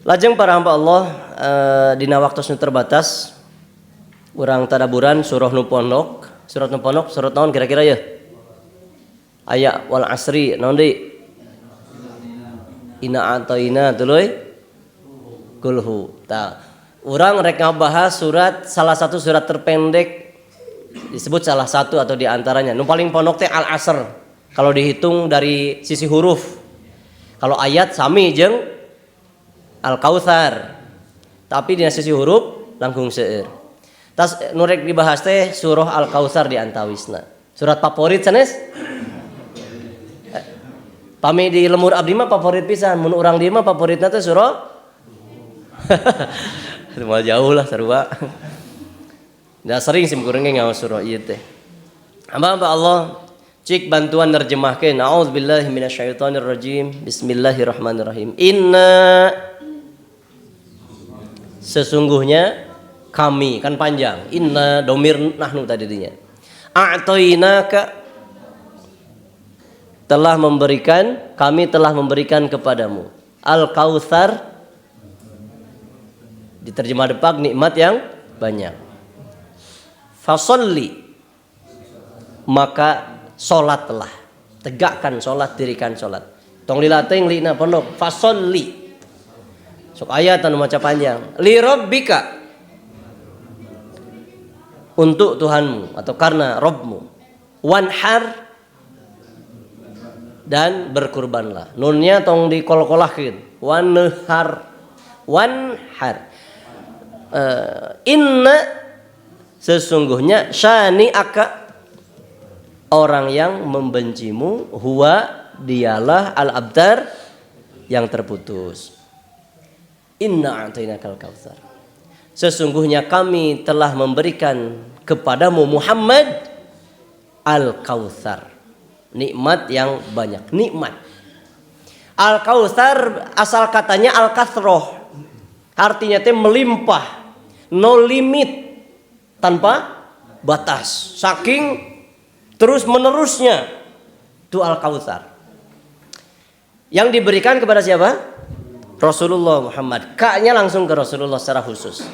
Lajeng para hamba Allah, dina waktu nu terbatas urang tadaburan surah nu pondok. Surat nu pondok, surat naon kira-kira ya? Ayat wal asri naon deui? Inna atoina tuluy kulhu. Orang rek ngabahas salah satu surat terpendek disebut salah satu atau diantaranya. Nu paling pondok teh Al-Asr. Kalau dihitung dari sisi huruf. Kalau ayat sami jeung Al-Kautsar. Tapi di sisi huruf langkung seueur. Tas nu rek dibahas teh surah Al-Kautsar di antawisna. Surat favorit sanes? Pami di lemur abdi mah favorit pisan, mun urang di mah favoritna teh surah Mau jauh lah sarua. Da sering sim kurang ngaos surah ieu teh. Hamba Allah cik bantuan nerjemahkeun. A'udzubillahi minasyaitonir rajim. Bismillahirrahmanirrahim. Inna sesungguhnya kami kan panjang. Inna domir nahnu tadi dinya. A'tainaka kami telah memberikan kepadamu Al-Kautsar, diterjemah depak nikmat yang banyak. Fasolli, maka solatlah, tegakkan solat, dirikan solat. Tong lilateng lina pondok fasolli. Sok ayat anu maca panjang. Li rabbika, untuk Tuhanmu atau karena Rabbmu. Wanhar, dan berkurbanlah. Nunnya tong dikol-kolahkeun. Wanhar. Inna sesungguhnya syani'aka orang yang membencimu huwa dialah al-abtar yang terputus. Inna a'tainakal kautsar. Sesungguhnya kami telah memberikan kepadamu Muhammad al-Kautsar. Nikmat yang banyak. Nikmat. Al-Kautsar asal katanya al-kathroh. Artinya teh melimpah. No limit. Tanpa batas. Saking terus menerusnya. Itu al-Kautsar. Yang diberikan kepada siapa? Rasulullah Muhammad. K-nya langsung ke Rasulullah secara khusus.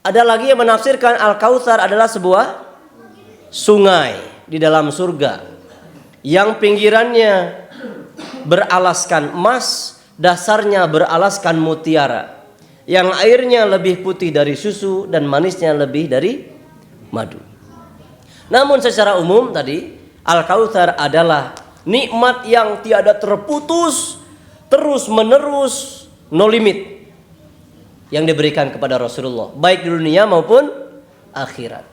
Ada lagi yang menafsirkan al-Kautsar adalah sebuah sungai di dalam surga yang pinggirannya beralaskan emas, dasarnya beralaskan mutiara, yang airnya lebih putih dari susu dan manisnya lebih dari madu. Namun secara umum tadi Al-Kautsar adalah nikmat yang tiada terputus, terus menerus, no limit, yang diberikan kepada Rasulullah baik di dunia maupun akhirat.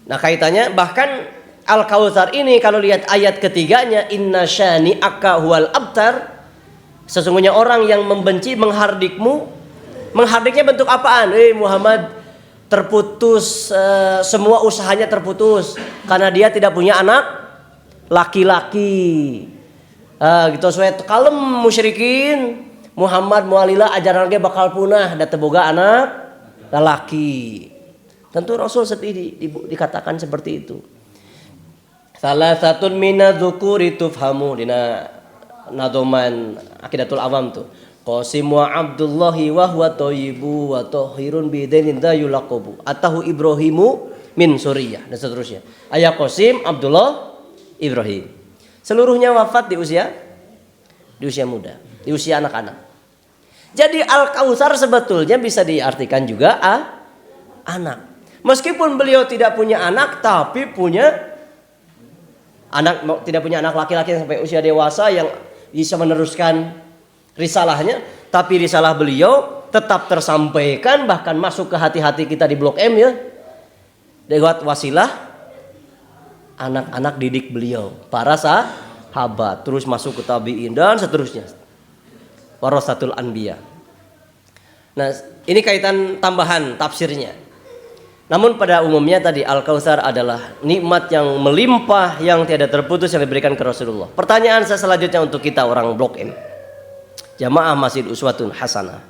Nah kaitannya bahkan Al-Kautsar ini kalau lihat ayat ketiganya, inna syani'aka huwal abtar, sesungguhnya orang yang membenci menghardikmu. Menghardiknya bentuk apaan? Muhammad terputus, semua usahanya terputus karena dia tidak punya anak laki-laki. Gitu sesuai kalem musyrikin. Muhammad mualila ajaran dia bakal punah dan teboga anak laki. Tentu Rasul sedih dikatakan seperti itu. Salah satu minadzukuri tufhamu dina nadoman Aqidatul Awam tuh. Qasim wa Abdullahi wa huwa thayyibu wa tahirun bidainin da yulaqabu. Atahu Ibrahimu min Suriyah dan seterusnya. Ayat Qasim, Abdullah, Ibrahim. Seluruhnya wafat di usia muda, di usia anak-anak. Jadi Al-Kautsar sebetulnya bisa diartikan juga anak. Meskipun beliau tidak punya anak, tapi punya anak, tidak punya anak laki-laki sampai usia dewasa yang bisa meneruskan risalahnya, tapi risalah beliau tetap tersampaikan, bahkan masuk ke hati-hati kita di Blok M ya, lewat wasilah anak-anak didik beliau, para sahabat, terus masuk ke tabi'in dan seterusnya, warasatul anbiya. Nah ini kaitan tambahan tafsirnya. Namun pada umumnya tadi Al-Kautsar adalah nikmat yang melimpah yang tiada terputus yang diberikan ke Rasulullah. Pertanyaan saya selanjutnya untuk kita orang Blok M, Jamaah Masjid Uswatun Hasanah.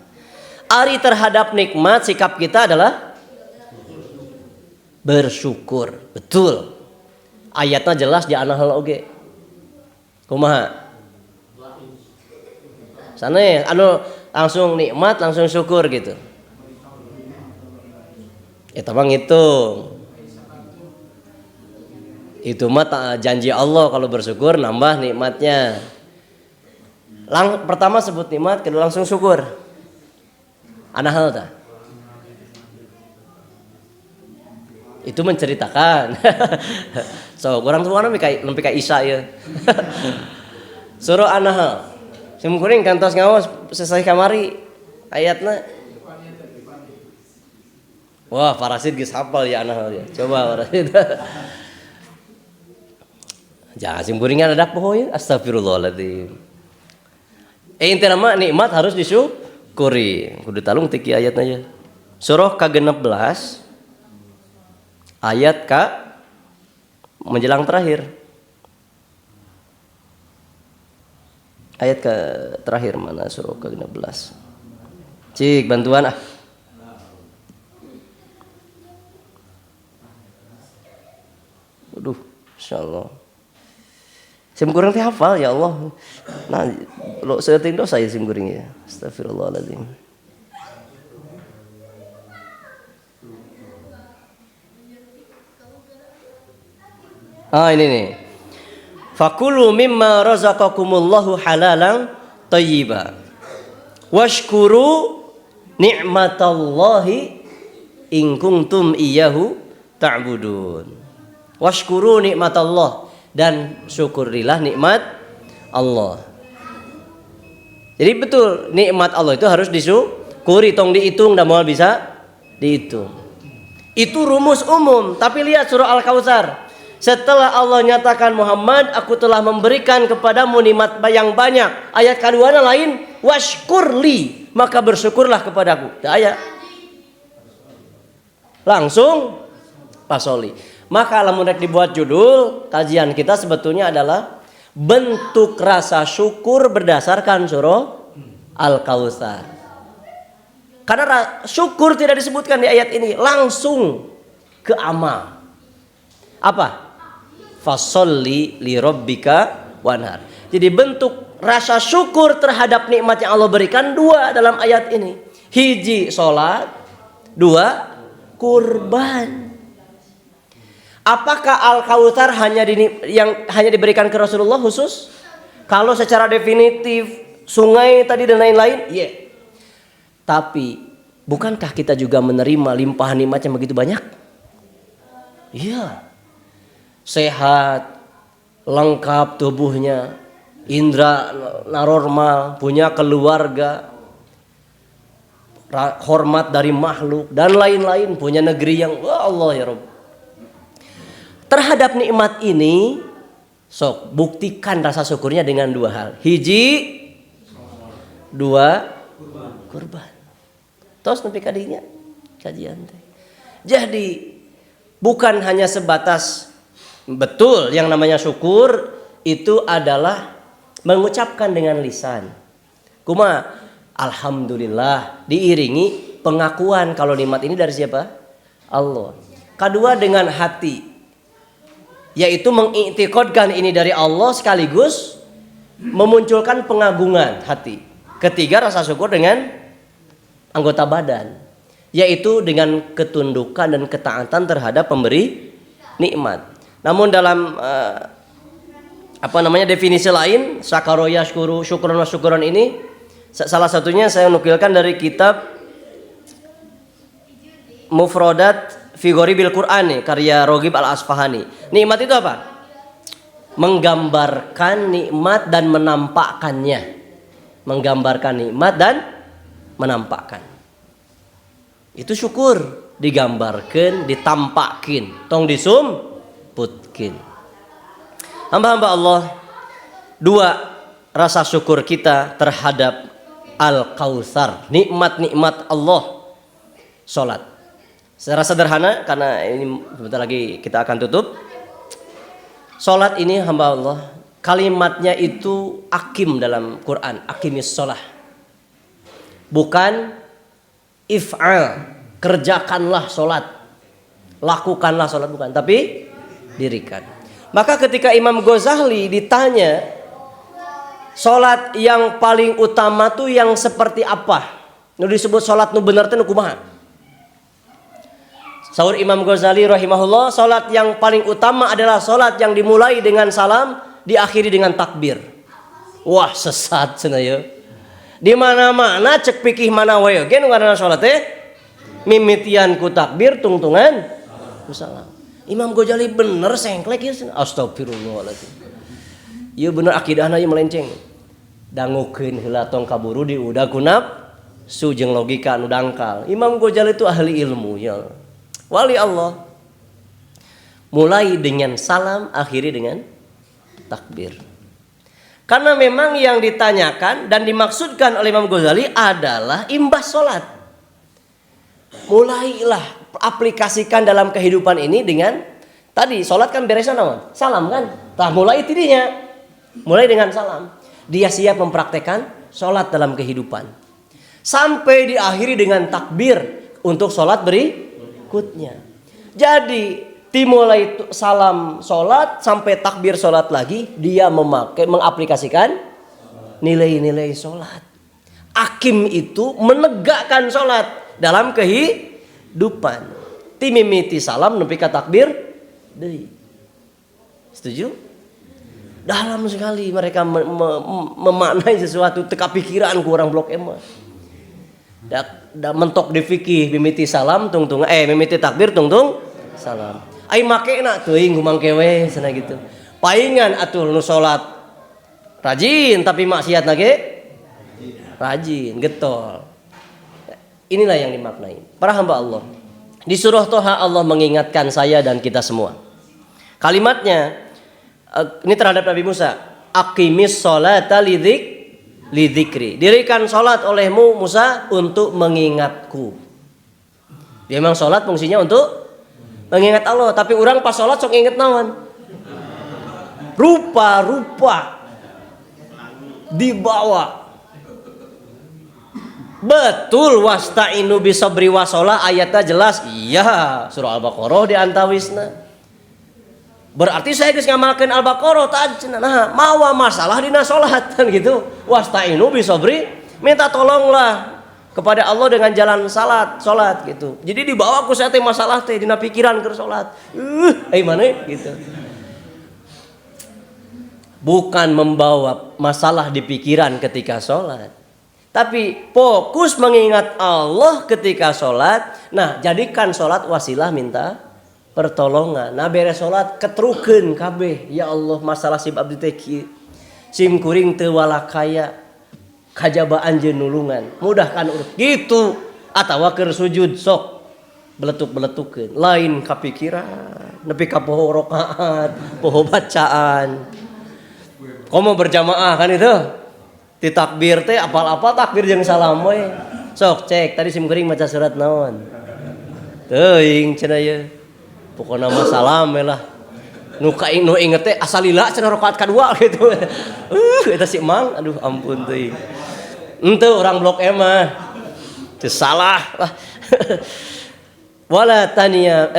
Ari terhadap nikmat sikap kita adalah bersyukur. Betul. Ayatnya jelas di An-Nahl oge. Kumaha? Sana ya, langsung nikmat langsung syukur gitu. Bang itu mah janji Allah kalau bersyukur nambah nikmatnya. Pertama sebut nikmat, kedua langsung syukur. Ana hal tah. Itu menceritakan. So, kurang tua nempi ka Isa ya. Suruh ana hal. Simkuring kantos ngawas selesai kamari ayatna. Wah, parasit geus hafal ya ana hal ya. Coba parasit. Jangan simkuringan ada poho ya. Astagfirullahaladzim. Intinya mah nikmat harus disyukuri. Kudu talung tiki ayatna ya. Surah ke-16 ayat menjelang terakhir. Ayat terakhir mana surah ke-16? Cik, bantuan ah. Aduh, insyaallah. Sim kuring teh hafal ya Allah. Nah, lo seuting dosa ya sim kuring ya. Astagfirullahaladzim. Ini nih. Fakulu mimma razaqakumullahu halalan thayyiba. Washkuru ni'matallahi in kuntum iyyahu ta'budun. Washkuru nikmatallah dan syukurilah nikmat Allah. Jadi betul nikmat Allah itu harus disyukuri, tong dihitung dan mau bisa dihitung. Itu rumus umum, tapi lihat surah Al-Kautsar. Setelah Allah nyatakan Muhammad, aku telah memberikan kepadamu nikmat yang banyak. Ayat kedua lain, washkurli, maka bersyukurlah kepadaku. Ayat langsung pasoli. Maka lamun rek dibuat judul kajian kita sebetulnya adalah bentuk rasa syukur berdasarkan surah Al-Kautsar. Karena syukur tidak disebutkan di ayat ini, langsung ke amal. Apa? Fasolli li rabbika wanhar. Jadi bentuk rasa syukur terhadap nikmat yang Allah berikan dua dalam ayat ini. Hiji salat, dua kurban. Apakah Al-Kautsar hanya diberikan ke Rasulullah khusus? Kalau secara definitif sungai tadi dan lain-lain, yeah. Tapi bukankah kita juga menerima limpahan nikmat yang begitu banyak? Iya. Sehat, lengkap tubuhnya, indra normal, punya keluarga, hormat dari makhluk dan lain-lain, punya negeri yang wah Allah ya Rabb. Terhadap nikmat ini, sok buktikan rasa syukurnya dengan dua hal. Hiji, dua kurban. Tos nepi kadinya kajian teh. Jadi bukan hanya sebatas betul yang namanya syukur itu adalah mengucapkan dengan lisan. Kuma alhamdulillah diiringi pengakuan kalau nikmat ini dari siapa? Allah. Kedua dengan hati, yaitu mengiktikadkan ini dari Allah sekaligus memunculkan pengagungan hati. Ketiga rasa syukur dengan anggota badan, yaitu dengan ketundukan dan ketaatan terhadap pemberi nikmat. Namun dalam definisi lain, syakaro yashkuru syukron wa syukron ini salah satunya saya nukilkan dari kitab Mufradat fi Ghoribil Qur'an karya Roghib Al-Asfahani. Nikmat itu apa? Menggambarkan nikmat dan menampakkannya. Menggambarkan nikmat dan menampakkan. Itu syukur, digambarkan, ditampakin, tong disumputkin. Hamba-hamba Allah, dua rasa syukur kita terhadap Al-Kautsar, nikmat-nikmat Allah. Salat. Secara sederhana karena ini sebentar lagi kita akan tutup. Salat ini hamba Allah, kalimatnya itu akim dalam Quran, akimis shalah. Bukan if'al, kerjakanlah salat. Lakukanlah salat, bukan, tapi dirikan. Maka ketika Imam Ghazali ditanya salat yang paling utama tuh yang seperti apa? Nu disebut salat nu bener teh nu kumaha? Saur Imam Ghazali rahimahullah, salat yang paling utama adalah salat yang dimulai dengan salam, diakhiri dengan takbir. Wah sesat cenah ya. Di mana-mana cek pikih mana wae ge nu ngaranna salat teh mimitian ku takbir tungtungan ku salam. Imam Ghazali bener sengklek ya. Astagfirullahaladzim. Ieu bener akidahna ieu melenceng. Dangukeun heula tong kaburu diudag kunap su jeung logika anu dangkal. Imam Ghazali itu ahli ilmu ya. Wali Allah. Mulai dengan salam, akhiri dengan takbir. Karena memang yang ditanyakan dan dimaksudkan oleh Imam Ghazali adalah imbas sholat. Mulailah aplikasikan dalam kehidupan ini dengan tadi sholat kan beresnya naon? Salam kan? Tah mulai tidinya. Mulai dengan salam. Dia siap mempraktekkan sholat dalam kehidupan. Sampai diakhiri dengan takbir untuk sholat berikutnya. Jadi dimulai salam sholat sampai takbir sholat lagi dia mengaplikasikan nilai-nilai sholat. Hakim itu menegakkan sholat dalam kehidupan. Timimiti salam nepi ka takbir deui. Setuju? Dalam sekali mereka memaknai sesuatu teka pikiran ku orang Blok M. Da mentok di fikih mimiti salam tungtung mimiti takbir tungtung salam. Ai makena teuing ku mangke we cenah gitu. Paingan atuh nu salat rajin tapi maksiatna ge rajin, getol. Inilah yang dimaknai. Para hamba Allah. Di surah Toha Allah mengingatkan saya dan kita semua. Kalimatnya ini terhadap Nabi Musa. Aqimis sholata lidzikri. Dirikan salat olehmu Musa untuk mengingatku. Dia memang salat fungsinya untuk mengingat Allah, tapi orang pas sholat sok inget naon? Rupa-rupa dibawa. Betul wasta'inu bisabri washolah ayatnya jelas. Iya, surah Al-Baqarah di antawisna. Berarti saya geus ngamalkeun Al-Baqarah tah nah mawa masalah dina salat kan gitu. Wasta'inu bisabri, minta tolonglah kepada Allah dengan jalan salat gitu. Jadi dibawa ku saya teh masalah teh dina pikiran keur salat. Mana gitu. Bukan membawa masalah di pikiran ketika salat, tapi fokus mengingat Allah ketika salat. Nah, jadikan salat wasilah minta pertolongan. Nah, beres salat ketrukeun kabeh, ya Allah masalah sim abdi teh kieu. Sim kuring teu walakaya. Kajabaan jeung nulungan mudahkan urut gitu atawa keur sujud sok beletuk-beletukeun lain kapikiran nepi ka poho rakaat poho bacaan komo berjamaah kan itu di takbir teh apal-apal takbir jeung salam we sok cek tadi sim kuring maca surat naon teuing cenah ye pokona mah salam we lah nu inget teh asalila cenah rakaat kadua gitu eta si Mang aduh ampun teuing. Ente orang Blok M mah teu salah. Wala taniya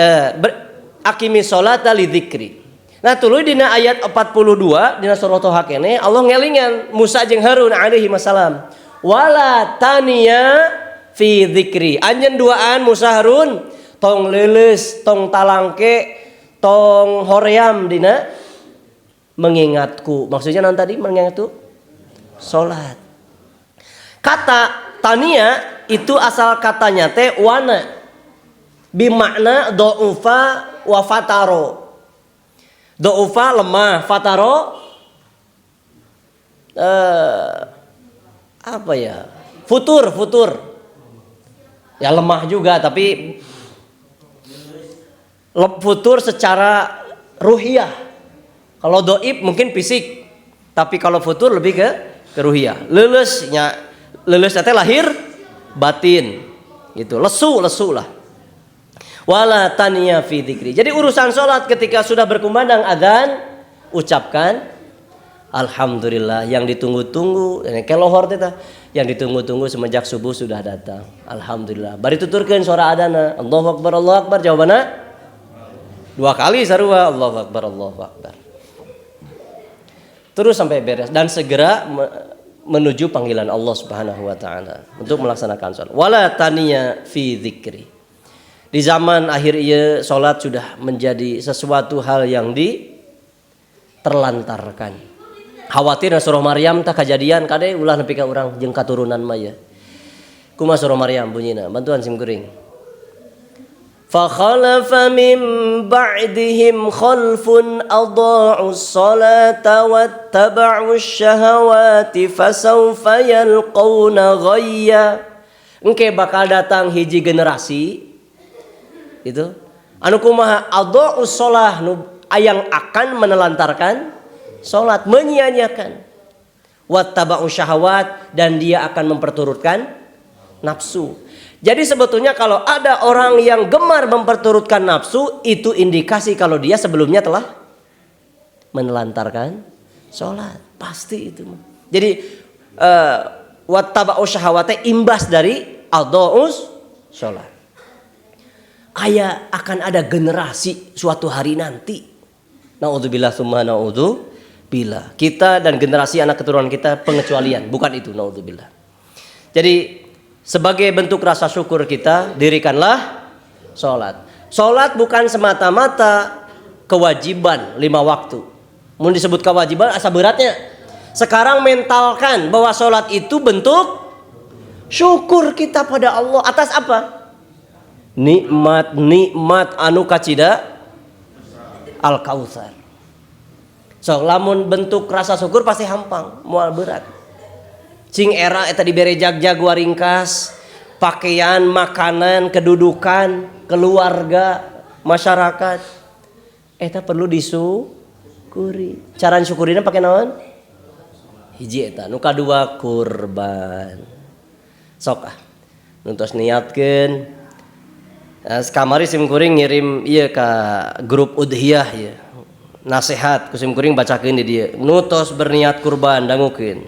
aqimis sholata lidzikri. Nah tuluy dina ayat 42 dina surah Toha keneh Allah ngelingan Musa jeung Harun alaihi wassalam. Wala taniya fi dzikri. Anjeun duaan Musa Harun tong leuleus, tong talangke, tong hoream dina mengingatku. Maksudnya naon tadi mengingatku? Salat. Kata tania itu asal katanya teh wana bimakna do'ufa wa fataro. Do'ufa lemah, fataro apa ya? Futur. Ya lemah juga tapi futur secara ruhiyah. Kalau doib mungkin fisik, tapi kalau futur lebih ke ruhiyah. Lulus teh lahir batin gitu, lesu lah. Wala taniya fi dzikri. Jadi urusan salat ketika sudah berkumandang adzan ucapkan alhamdulillah yang ditunggu-tunggu kelohor teh yang ditunggu-tunggu semenjak subuh sudah datang. Alhamdulillah. Bari tuturkeun suara adana Allahu akbar jawabanna 2 kali sarua Allahu akbar. Terus sampai beres dan segera menuju panggilan Allah Subhanahu wa taala untuk melaksanakan salat. Wala taniya fi dzikri. Di zaman akhir ieu salat sudah menjadi sesuatu hal yang diterlantarkan. Khawatir surah Maryam tah kejadian kade ulah nepi ka urang jeung katurunan mah ya. Kumaha surah Maryam bunyinya? Bantuan sim kuring. Fa khalafa min ba'dihim khalfun adha'us salata wattaba'us syahawati fasawfa yalqawna ghayya. Engke bakal datang hiji generasi itu anu kumaha adha'us shalah nu ayang akan menelantarkan salat, menyia-nyiakan. Wattaba'us syahawat, dan dia akan memperturutkan nafsu. Jadi sebetulnya kalau ada orang yang gemar memperturutkan nafsu, itu indikasi kalau dia sebelumnya telah menelantarkan salat. Pasti itu. Jadi wattaba'us syahawat imbas dari adha'us salat. Akan ada generasi suatu hari nanti. Naudzubillah summa naudzubillah. Kita dan generasi anak keturunan kita pengecualian, bukan itu, naudzubillah. Jadi sebagai bentuk rasa syukur kita, dirikanlah sholat. Sholat bukan semata-mata kewajiban 5 waktu. Mau disebut kewajiban asa beratnya. Sekarang mentalkan bahwa sholat itu bentuk syukur kita pada Allah atas apa? Nikmat anu kacida Al-Kautsar. So lamun bentuk rasa syukur pasti hampang, moal berat. Cing era eta dibere jag-jag waringkas, pakaian, makanan, kedudukan, keluarga, masyarakat. Eta perlu disyukuri. Cara syukurina pakai naon? Hiji eta, nu kadua kurban. Sok nuntos niatkeun. Kamari sim kuring ngirim ieu ka grup udhiyah ieu. Nasihat kusim kuring bacakeun di dieu. Nutos berniat kurban dangukeun.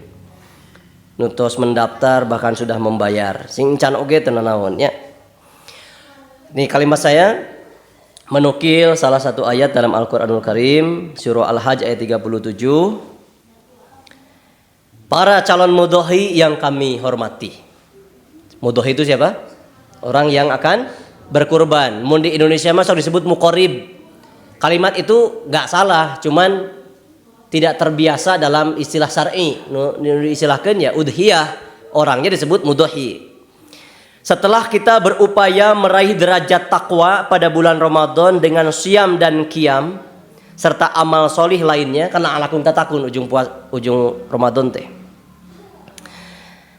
Nutos mendaftar bahkan sudah membayar. Sing can oge teu naon nya. Ini kalimat saya menukil salah satu ayat dalam Al-Qur'anul Karim, surah Al-Hajj ayat 37. Para calon mudhohi yang kami hormati. Mudhohi itu siapa? Orang yang akan berkurban. Mun di Indonesia mah disebut muqarrib. Kalimat itu nggak salah, cuman tidak terbiasa dalam istilah syar'i. Diistilahkan ya udhiyah, orangnya disebut mudhohi. Setelah kita berupaya meraih derajat takwa pada bulan Ramadan dengan siam dan qiyam serta amal solih lainnya, karena alakum tatakun ujung Ramadan teh.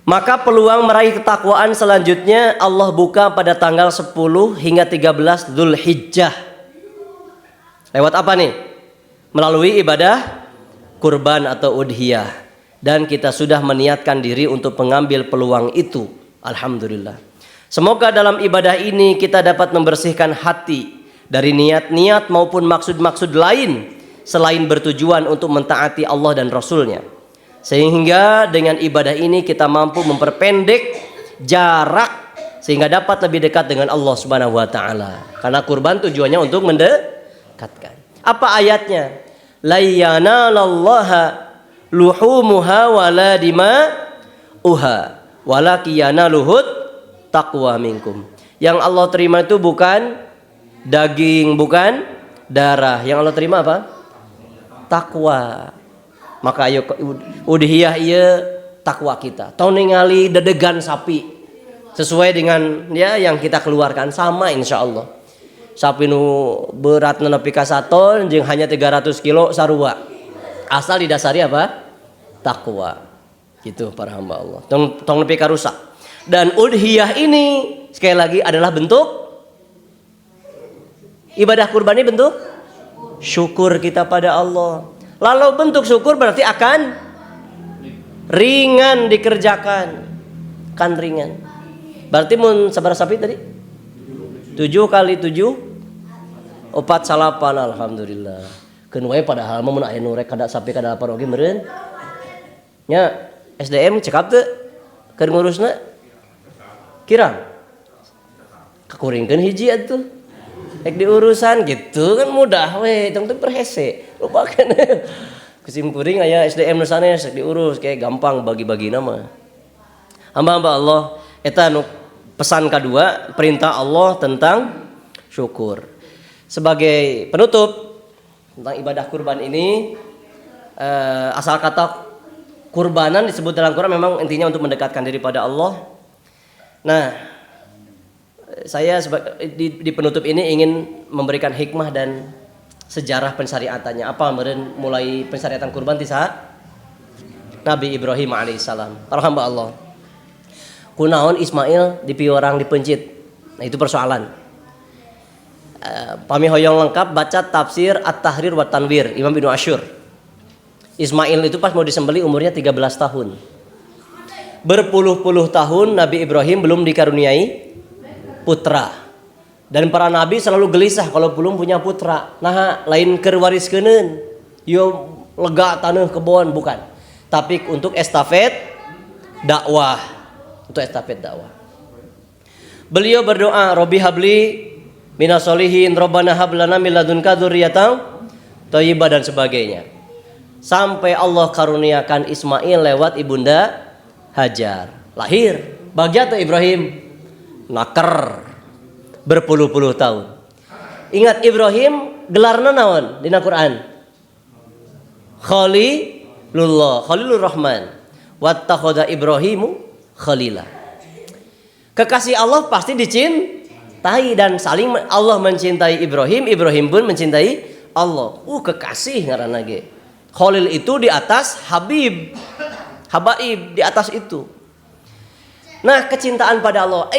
Maka peluang meraih ketakwaan selanjutnya Allah buka pada tanggal 10 hingga 13 Dzulhijjah. Lewat apa nih? Melalui ibadah kurban atau udhiyah. Dan kita sudah meniatkan diri untuk mengambil peluang itu. Alhamdulillah. Semoga dalam ibadah ini kita dapat membersihkan hati dari niat-niat maupun maksud-maksud lain selain bertujuan untuk mentaati Allah dan Rasulnya. Sehingga dengan ibadah ini kita mampu memperpendek jarak sehingga dapat lebih dekat dengan Allah Subhanahu wa taala. Karena kurban tujuannya untuk mendekatkan. Apa ayatnya? La yanalallaha luhumuha wala dima'uha walakin yanaluhut taqwa minkum. Yang Allah terima itu bukan daging, bukan darah. Yang Allah terima apa? Takwa. Maka ayo udhiyah ieu takwa kita. Tong ningali dedegan sapi sesuai dengan ya yang kita keluarkan sama insyaallah. Sapi nu beratna nepi ka 1 ton jeung hanya 300 kilo sarua. Asal didasari apa? Takwa. Gitu para hamba Allah. Tong nepi ka rusak. Dan udhiyah ini sekali lagi adalah bentuk ibadah kurban, ini bentuk syukur kita pada Allah. Lalu bentuk syukur berarti akan ringan dikerjakan. Kan ringan. Berarti mun sabaraha sapi tadi? 7 kali 7 4 salapan, alhamdulillah. Keun wae padahal mun aya nu rek kada sapi kada lapar oge meureun. Nya SDM cekap teu keur ngurusna? Kirang. Kakuringkeun hiji atuh. Rek diurusan gitu kan mudah we, tong teh perhese. Lupakeun. Kusim kuring aya SDM nu sanes rek diurus kayak gampang bagi-bagina mah. Hamba-hamba Allah eta nu pesan kedua, perintah Allah tentang syukur. Sebagai penutup tentang ibadah kurban ini, asal kata kurbanan disebut dalam Quran memang intinya untuk mendekatkan diri pada Allah. Nah, saya di penutup ini ingin memberikan hikmah dan sejarah pensyariatannya. Apa meureun mulai pensyariatan kurban ti saha? Nabi Ibrahim alaihissalam. Para hamba Allah. Kunaon Ismail dipiorang dipencit. Nah, itu persoalan. Pamihoyong lengkap baca tafsir At-Tahrir wa Tanwir Imam Ibnu Asyur. Ismail itu pas mau disembelih umurnya 13 tahun. Berpuluh-puluh tahun Nabi Ibrahim belum dikaruniai putra. Dan para nabi selalu gelisah kalau belum punya putra. Nah, lain keur wariskeun. Yo lega taneuh kebon bukan. Tapi untuk estafet dakwah. Untuk estafet dakwah. Beliau berdoa, Robbi habli minas solihin, Rabbana hab lana min ladunka dzurriyyatan thayyibah dan sebagainya. Sampai Allah karuniakan Ismail lewat ibunda Hajar. Lahir. Bagja tuh Ibrahim. Naker. Berpuluh-puluh tahun. Ingat Ibrahim gelarna naon dina Quran? Khalilullah, Khalilur Rahman. Wattakhadha Ibrahimu khalila. Kekasih Allah pasti dicintai dan saling Allah mencintai Ibrahim, Ibrahim pun mencintai Allah. Kekasih ngaranna ge. Khalil itu di atas Habib, Habaib di atas itu. Nah, kecintaan pada Allah.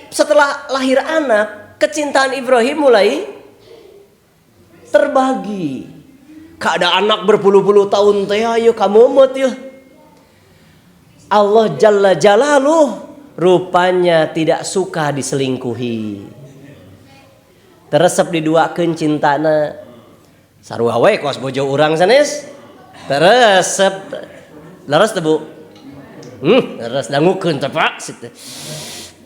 Setelah lahir anak, kecintaan Ibrahim mulai terbagi. Kada anak berpuluh-puluh tahun teh ayo kamomot yeuh. Allah Jalla Jalaluh rupanya tidak suka diselingkuhi. Teresep diduakeun cintana. Sarua we kos bojo urang sanes. Teresep leres teh Bu? Leres dangukeun teh Pak.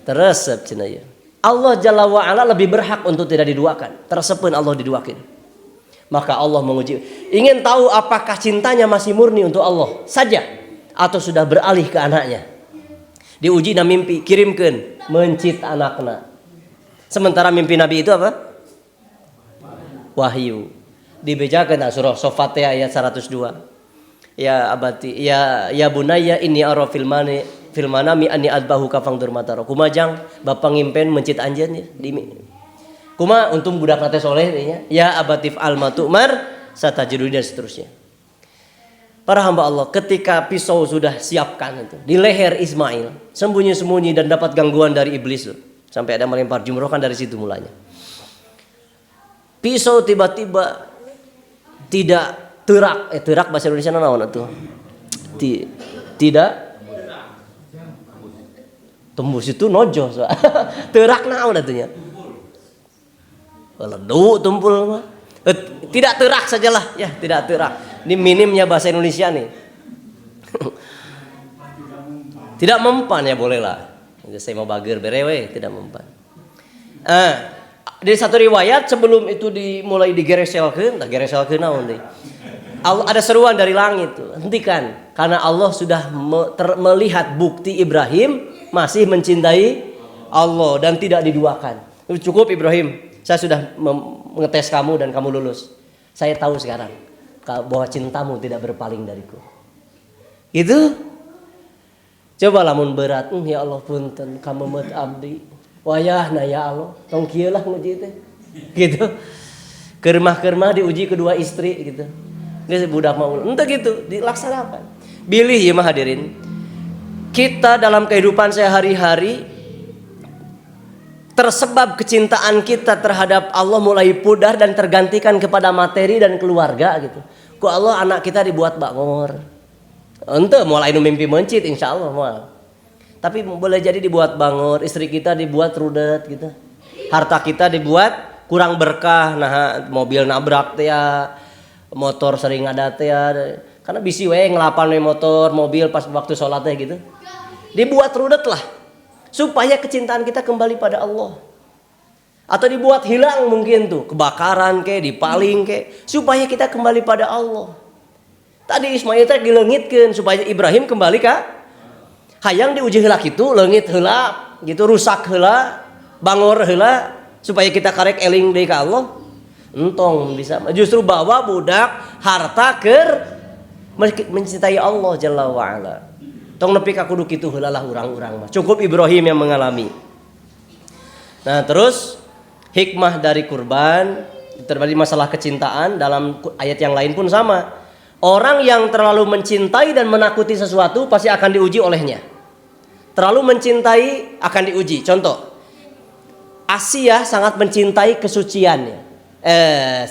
Teresep cenah ieu. Allah Jalla wa Ala lebih berhak untuk tidak diduakan. Teresepkeun Allah diduakeun. Maka Allah menguji. Ingin tahu apakah cintanya masih murni untuk Allah saja atau sudah beralih ke anaknya? Diuji na mimpi, kirimkeun mencit anakna. Sementara mimpi Nabi itu apa? Wahyu. Dibejakeun surah Sofat ayat 102. Ya abati, ya bunayya inni ara fil manami anni adbahu kafang durmataro. Kumajang bapa ngimpen mencit anjeun ya. Kuma untung budak nate soleh nya. Ya abatif al matumar satajidun dan seterusnya. Para hamba Allah, ketika pisau sudah siapkan itu di leher Ismail, sembunyi-sembunyi dan dapat gangguan dari iblis tuh. Sampai ada melempar jumroh kan dari situ mulanya. Pisau tiba-tiba tidak terak bahasa Indonesia naon atuh? Tidak tembus itu nojo. Terak naon atunya? Ledu tumpul mah. Tidak terak sajalah ya, tidak terak. Ini minimnya bahasa Indonesia nih. Tidak mempan ya bolehlah. Saya mau bager berewe, tidak mempan. Di satu riwayat sebelum itu dimulai digereselkeun, gereselkeun naon deui. Ada seruan dari langit tuh, hentikan karena Allah sudah melihat bukti Ibrahim masih mencintai Allah dan tidak diduakan. Cukup Ibrahim, saya sudah mengetes kamu dan kamu lulus. Saya tahu sekarang bahwa cintamu tidak berpaling dariku. Itu coba lamun berat, ya Allah punten kamu meut abdi. Wayahna ya Allah, tong kieu lah nguji teh. Gitu. Kermah-kermah diuji kedua istri gitu. Geus budak mau ente gitu dilaksanakan. Bilih ya mah hadirin. Kita dalam kehidupan sehari-hari tersebab kecintaan kita terhadap Allah mulai pudar dan tergantikan kepada materi dan keluarga gitu. Ku Allah anak kita dibuat bangor. Ente mulai nu mimpi mencit insyaallah moal. Tapi boleh jadi dibuat bangor, istri kita dibuat rudet gitu. Harta kita dibuat kurang berkah, nah mobil nabrak teh ya, motor sering ada teh ya. Karena bisi we ngelapan we motor, mobil pas waktu sholat teh gitu. Dibuat rudet lah. Supaya kecintaan kita kembali pada Allah. Atau dibuat hilang mungkin tuh, kebakaran ke, dipaling ke, supaya kita kembali pada Allah. Tadi Ismail teh dileungitkeun supaya Ibrahim kembali ka hayang diuji heula kitu, leungit heula, gitu rusak heula, bangor heula supaya kita karek eling deui ka Allah. Entong bisa justru bawa budak harta mencintai Allah Jalla wa'ala. Tong nepi ka kudu kitu heula lah urang-urang mah. Cukup Ibrahim yang mengalami. Nah, terus hikmah dari kurban terjadi masalah kecintaan dalam ayat yang lain pun sama. Orang yang terlalu mencintai dan menakuti sesuatu pasti akan diuji olehnya. Terlalu mencintai akan diuji. Contoh, Asia sangat mencintai kesuciannya.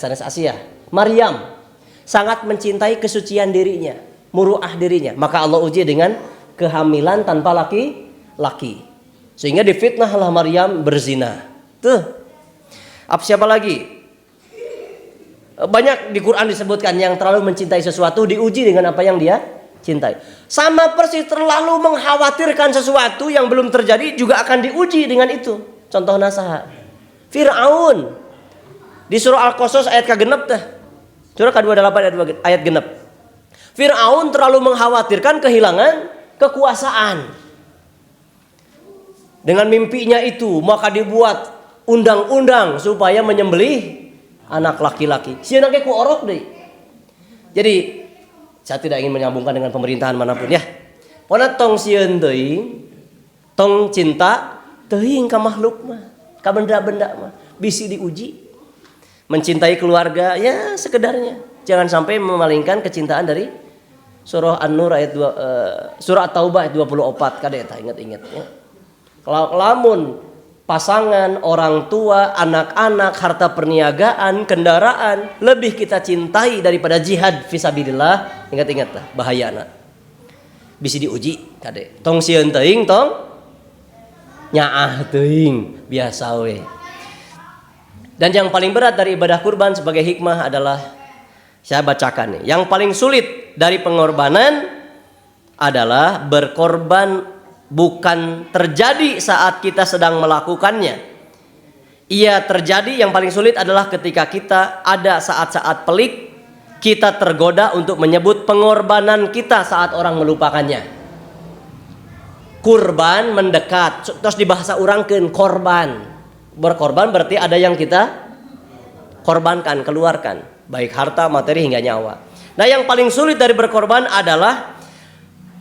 Sanes Asia, Maryam sangat mencintai kesucian dirinya, muruah dirinya. Maka Allah uji dengan kehamilan tanpa laki-laki. Sehingga difitnahlah Maryam berzina. Tuh. Siapa lagi? Banyak di Quran disebutkan yang terlalu mencintai sesuatu diuji dengan apa yang dia cintai. Sama persis terlalu mengkhawatirkan sesuatu yang belum terjadi juga akan diuji dengan itu. Contoh nasaha. Fir'aun di surah Al-Qasas ayat kagenep teh. Surah ke-28 ayat genep. Fir'aun terlalu mengkhawatirkan kehilangan kekuasaan. Dengan mimpinya itu maka dibuat undang-undang supaya menyembelih anak laki-laki. Sieuna ge ku orok deui. Jadi saya tidak ingin menyambungkan dengan pemerintahan manapun ya. Pona tong sieun teuing, tong cinta teuing ka makhluk mah, ka benda-benda mah bisi diuji. Mencintai keluarga ya sekedarnya. Jangan sampai memalingkan kecintaan dari surah An-Nur ayat 2 surah At-Taubah ayat 24 kade eta ingat-ingat ya. Lamun pasangan, orang tua, anak-anak, harta perniagaan, kendaraan lebih kita cintai daripada jihad fisabilillah, ingat-ingat lah bahayana. Bisa diuji kade. Tong sieun teuing tong nyaah teuing biasa we. Dan yang paling berat dari ibadah kurban sebagai hikmah adalah saya bacakan nih. Yang paling sulit dari pengorbanan adalah berkorban bukan terjadi saat kita sedang melakukannya. Ia terjadi yang paling sulit adalah ketika kita ada saat-saat pelik, kita tergoda untuk menyebut pengorbanan kita saat orang melupakannya. Kurban mendekat, terus di bahasa urangkeun korban. Berkorban berarti ada yang kita korbankan, keluarkan, baik harta, materi hingga nyawa. Nah, yang paling sulit dari berkorban adalah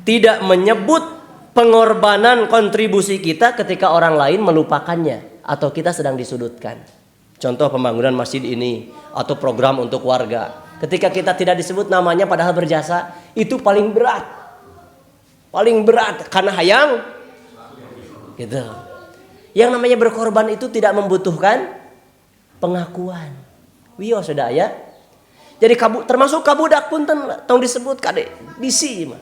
tidak menyebut pengorbanan kontribusi kita ketika orang lain melupakannya atau kita sedang disudutkan. Contoh pembangunan masjid ini atau program untuk warga. Ketika kita tidak disebut namanya padahal berjasa, itu paling berat. Paling berat karena hayang gitu. Yang namanya berkorban itu tidak membutuhkan pengakuan. Wio sudah ya. Jadi termasuk kabudak pun tong disebut kade bisi mah.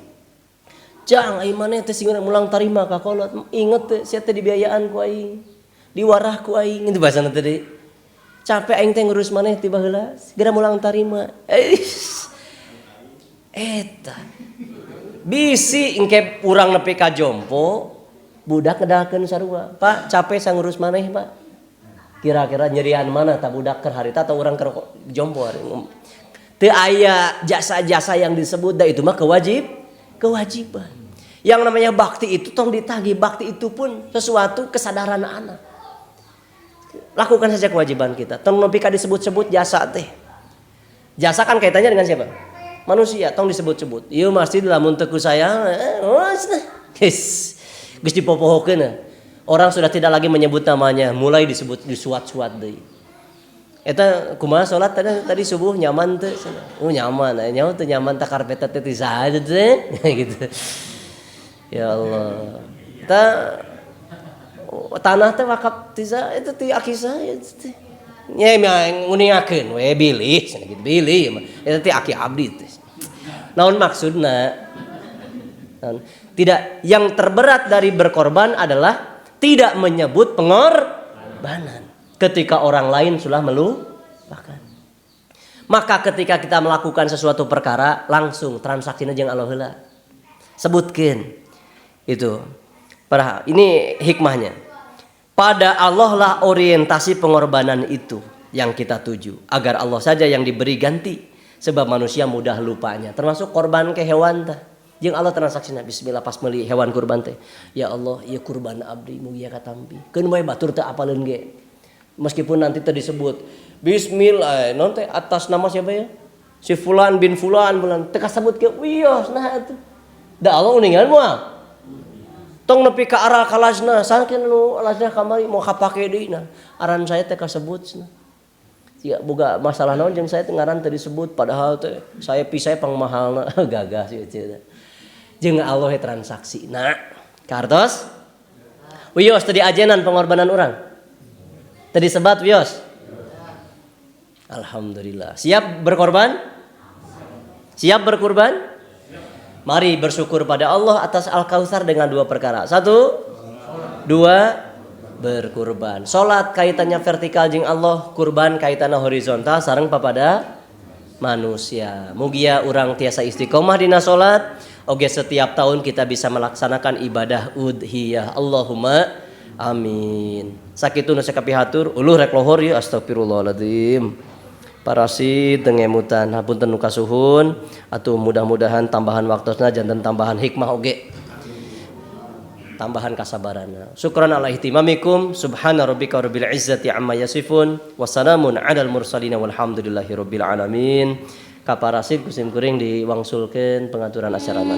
Jang ai maneh teh sing mulang tarima ka kolot. Inget teh sia teh dibiayaan ku aing. Diwarah ku aing itu bahasana teh deui. Capek aing teh ngurus maneh tiba heula, segera mulang tarima. Eta. Bisi engke urang nepi ka jompo, budak ngedalkeun sarua. Pak, capek saya ngurus maneh, Pak. Kira-kira nyerian mana tak budak keur harita atau urang keur jompo hari. Teu aya jasa-jasa yang disebut da itu mah kewajiban. Yang namanya bakti itu tong ditagih. Bakti itu pun sesuatu kesadaran anak. Lakukan saja kewajiban kita. Tong nepi ka disebut-sebut jasa teh. Jasa kan kaitannya dengan siapa? Manusia. Tong disebut-sebut. Ieu masjid lamun teu ku saya, geus dipopohokeun. Orang sudah tidak lagi menyebut namanya, mulai disebut disuat-suat deui. Eta kumaha salat tadi subuh nyaman teu? Oh nyaman, nyaho teu nyaman tak karpet teh ti saha teh gitu. Ya Allah. Eta tanah teh wakaf ti saha eta ti aki saya teh. Nya nguningakeun we bilih cenah gitu bilih eta ti aki abdi teh. Naon maksudna? Tidak, yang terberat dari berkorban adalah tidak menyebut pengorbanan ketika orang lain sudah melupakan. Maka ketika kita melakukan sesuatu perkara langsung transaksinya jeung Allah heula. Sebutkeun itu. Ini hikmahnya. Pada Allah lah orientasi pengorbanan itu yang kita tuju, agar Allah saja yang diberi ganti, sebab manusia mudah lupanya. Termasuk korban ke hewan tah. Jeung Allah transaksina bismillah pas meuli hewan kurban teh. Ya Allah, ieu kurban abdi mugia katampi. Keun bae batur teu apaleun ge. Meskipun nanti teh disebut bismillah, non teh atas nama siapa ya? Si fulan bin fulan teka sebut ke wios nah atuh. Da Allah uningan moal. Tong nepi ka arah kalasna saking nu alasna kamari mau kapake deui nah. Aran saya teh kasebut. Sia boga masalah naon jeung saya teh ngaran teu disebut padahal teh saya pisah pangmahalna gagah sih cenah. Jeung Allah transaksi. Nah, kartos wios tadi ajenan pengorbanan orang. Tadi sebat wios. Alhamdulillah. Siap berkorban? Siap berkorban? Mari bersyukur pada Allah atas Al-Kautsar dengan dua perkara. Satu, dua, berkurban. Salat kaitannya vertikal jeung Allah, kurban kaitannya horizontal sareng papada manusia. Mugia urang tiasa istiqomah dina salat, oge setiap tahun kita bisa melaksanakan ibadah udhiyah. Allahumma amin. Sakitu nu sakapihatur, uluh rek lohor ieu astagfirullahaladzim. Parasit tengemutan hapunten nu kasuhun atuh mudah-mudahan tambahan waktosna janten tambahan hikmah oge. Tambahan kasabaranna. Syukran ala ihtimamikum. Subhana rabbika rabbil izzati amma yasifun. Wassalamun alal mursalin walhamdulillahi rabbil alamin. Kaparasit kusim kuring diwangsulkeun pengaturan acarana.